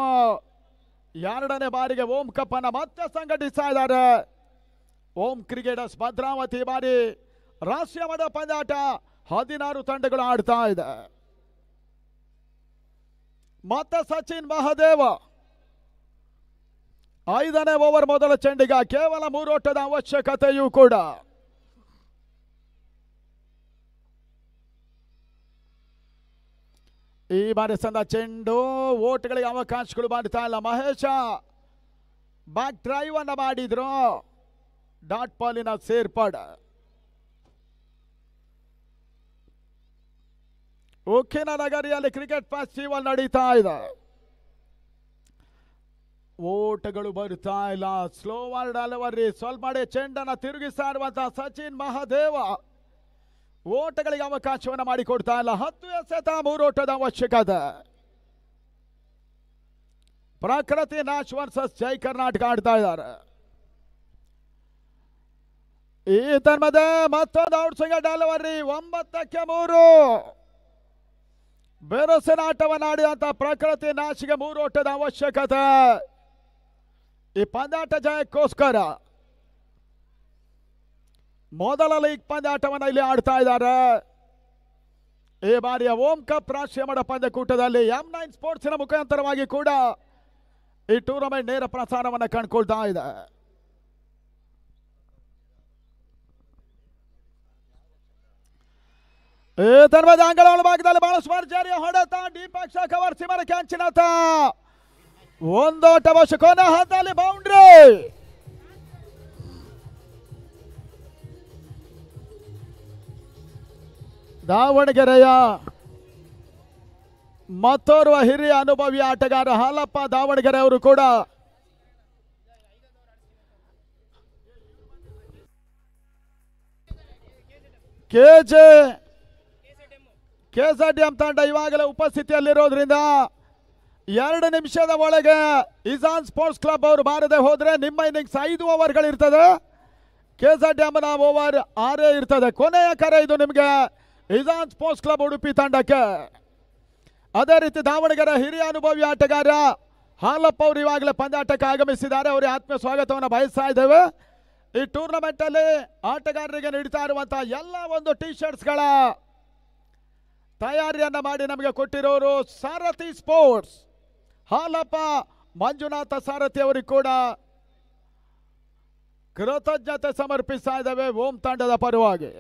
Speaker 1: 2ನೇ ಬಾರಿಗೆ ಓಂ ಕಪ್ ಅನ್ನ ಮತ್ತೆ ಸಂಘಟಿಸ್ತಾ ಇದ್ದಾರೆ. ಓಂ ಕ್ರಿಕೆಟರ್ಸ್ ಭದ್ರಾವತಿ ಬಾರಿ ರಾಷ್ಟ್ರೀಯ ಮಟ್ಟ ಪಂದ್ಯಾಟ 16 ತಂಡಗಳು ಆಡ್ತಾ ಇದೆ. ಮತ್ತೆ ಸಚಿನ್ ಮಹದೇವ 5ನೇ ಓವರ್ ಮೊದಲ ಚೆಂಡಿಗ ಕೇವಲ 3 ಓಟದ ಅವಶ್ಯಕತೆಯೂ ಕೂಡ. ಈ ಬಾರಿ ಸಂದ ಚೆಂಡು ಓಟ್ಗಳಿಗೆ ಅವಕಾಶಗಳು ಮಾಡ್ತಾ ಇಲ್ಲ. ಮಹೇಶ ಬ್ಯಾಕ್ ಡ್ರೈವ್ ಅನ್ನ ಮಾಡಿದ್ರು, ಡಾಟ್ ಬಾಲಿನ ಸೇರ್ಪಾಡು. ಉಕ್ಕಿನ ನಗರಿಯಲ್ಲಿ ಕ್ರಿಕೆಟ್ ಫೆಸ್ಟಿವಲ್ ನಡೀತಾ ಇದೆ. ಓಟಗಳು ಬರ್ತಾ ಇಲ್ಲ. ಸ್ಲೋ ವರ್ಡ್ ಅಲವರಿ ಸ್ವಲ್ಪ ಮಾಡಿ ಚೆಂಡನ್ನು ತಿರುಗಿಸ್ತಾ ಇರುವಂತಹ ಸಚಿನ್ ಮಹದೇವ ಓಟಗಳಿಗೆ ಅವಕಾಶವನ್ನು ಮಾಡಿಕೊಡ್ತಾ ಇಲ್ಲ. 10 ಎಸೆತ 3 ಓಟದ ಅವಶ್ಯಕತೆ. ಪ್ರಕೃತಿ ನಾಶ್ ವರ್ಸಸ್ ಜೈ ಕರ್ನಾಟಕ ಆಡ್ತಾ ಇದ್ದಾರೆ. ಈ ತನ್ಮದೆ ಮತ್ತೊಂದು ಔಟ್ ಸ್ವಿಂಗ್ ಡೆಲಿವರಿ 9ಕ್ಕೆ 3 ಬೆರಸಿನ ಆಟವನ್ನು ಆಡಿದಂತ ಪ್ರಕೃತಿ ನಾಶಿಗೆ 3 ಓಟದ ಅವಶ್ಯಕತೆ. ಈ ಪಂದ್ಯಾಟ ಜಯಕ್ಕೋಸ್ಕರ ಮೊದಲ ಲೀಗ್ ಪಂದ್ಯಾಟವನ್ನು ಇಲ್ಲಿ ಆಡ್ತಾ ಇದ್ದಾರೆ. ಈ ಬಾರಿಯ ಓಂ ಕಪ್ ರಾಷ್ಟ್ರೀಯ ಮಟ್ಟ ಪಂದ್ಯಕೂಟದಲ್ಲಿ M9 ಸ್ಪೋರ್ಟ್ಸಿನ ಮುಖಾಂತರವಾಗಿ ಕೂಡ ಈ ಟೂರ್ನಮೆಂಟ್ ನೇರ ಪ್ರಸಾರವನ್ನು ಕಂಡುಕೊಳ್ತಾ ಇದೆ. ಈ ತನ್ಮದ ಅಂಗಳ ಭಾಗದಲ್ಲಿ ಬಹಳಷ್ಟು ಭರ್ಜರಿಯ ಹೊಡೆತ. ದೀಪಕ್ ಶಾ ಕವರ್ ಸಿಮರ ಕ್ಯಾಂಚಿನತ 1 ಓಟ ಅವಶ್ಯ. ಕೊನೆ ಹಂತದಲ್ಲಿ ಬೌಂಡ್ರಿ. ದಾವಣಗೆರೆಯ ಮತ್ತೋರ್ವ ಹಿರಿಯ ಅನುಭವಿ ಆಟಗಾರ ಹಾಲಪ್ಪ ದಾವಣಗೆರೆ ಅವರು ಕೂಡ ಕೆಎಸ್ಆರ್ಟಿಎಂ ತಂಡ ಇವಾಗಲೇ ಉಪಸ್ಥಿತಿಯಲ್ಲಿರೋದ್ರಿಂದ 2 ನಿಮಿಷದ ಒಳಗೆ ಇಜಾನ್ ಸ್ಪೋರ್ಟ್ಸ್ ಕ್ಲಬ್ ಅವರು ಬಾರದೆ ಹೋದ್ರೆ ನಿಮ್ಮ ಇನ್ನಿಂಗ್ಸ್ 5 ಓವರ್ಗಳಿರ್ತದೆ. ಕೆಎಸ್ಆರ್ಟಿಎಂನ ಓವರ್ 6 ಇರ್ತದೆ. ಕೊನೆಯ ಕರೆ ಇದು ನಿಮಗೆ ಇಜಾನ್ ಸ್ಪೋರ್ಟ್ಸ್ ಕ್ಲಬ್ ಉಡುಪಿ ತಂಡಕ್ಕೆ. ಅದೇ ರೀತಿ ದಾವಣಗೆರೆ ಹಿರಿಯ ಅನುಭವಿ ಆಟಗಾರ ಹಾಲಪ್ಪ ಅವರು ಇವಾಗಲೇ ಪಂದ್ಯಾಟಕ್ಕೆ ಆಗಮಿಸಿದ್ದಾರೆ. ಅವರಿಗೆ ಆತ್ಮೀಯ ಸ್ವಾಗತವನ್ನು ಬಯಸ್ತಾ ಇದ್ದೇವೆ. ಈ ಟೂರ್ನಮೆಂಟ್ ಅಲ್ಲಿ ಆಟಗಾರರಿಗೆ ನೀಡ್ತಾ ಇರುವಂತಹ ಎಲ್ಲ ಒಂದು ಟಿ ಶರ್ಟ್ಸ್ಗಳ ತಯಾರಿಯನ್ನ ಮಾಡಿ ನಮಗೆ ಕೊಟ್ಟಿರೋರು ಸಾರಥಿ ಸ್ಪೋರ್ಟ್ಸ್. ಹಾಲಪ್ಪ ಮಂಜುನಾಥ ಸಾರಥಿ ಅವರಿಗೆ ಕೂಡ ಕೃತಜ್ಞತೆ ಸಮರ್ಪಿಸ್ತಾ ಇದ್ದೇವೆ ಓಂ ತಂಡದ ಪರವಾಗಿ.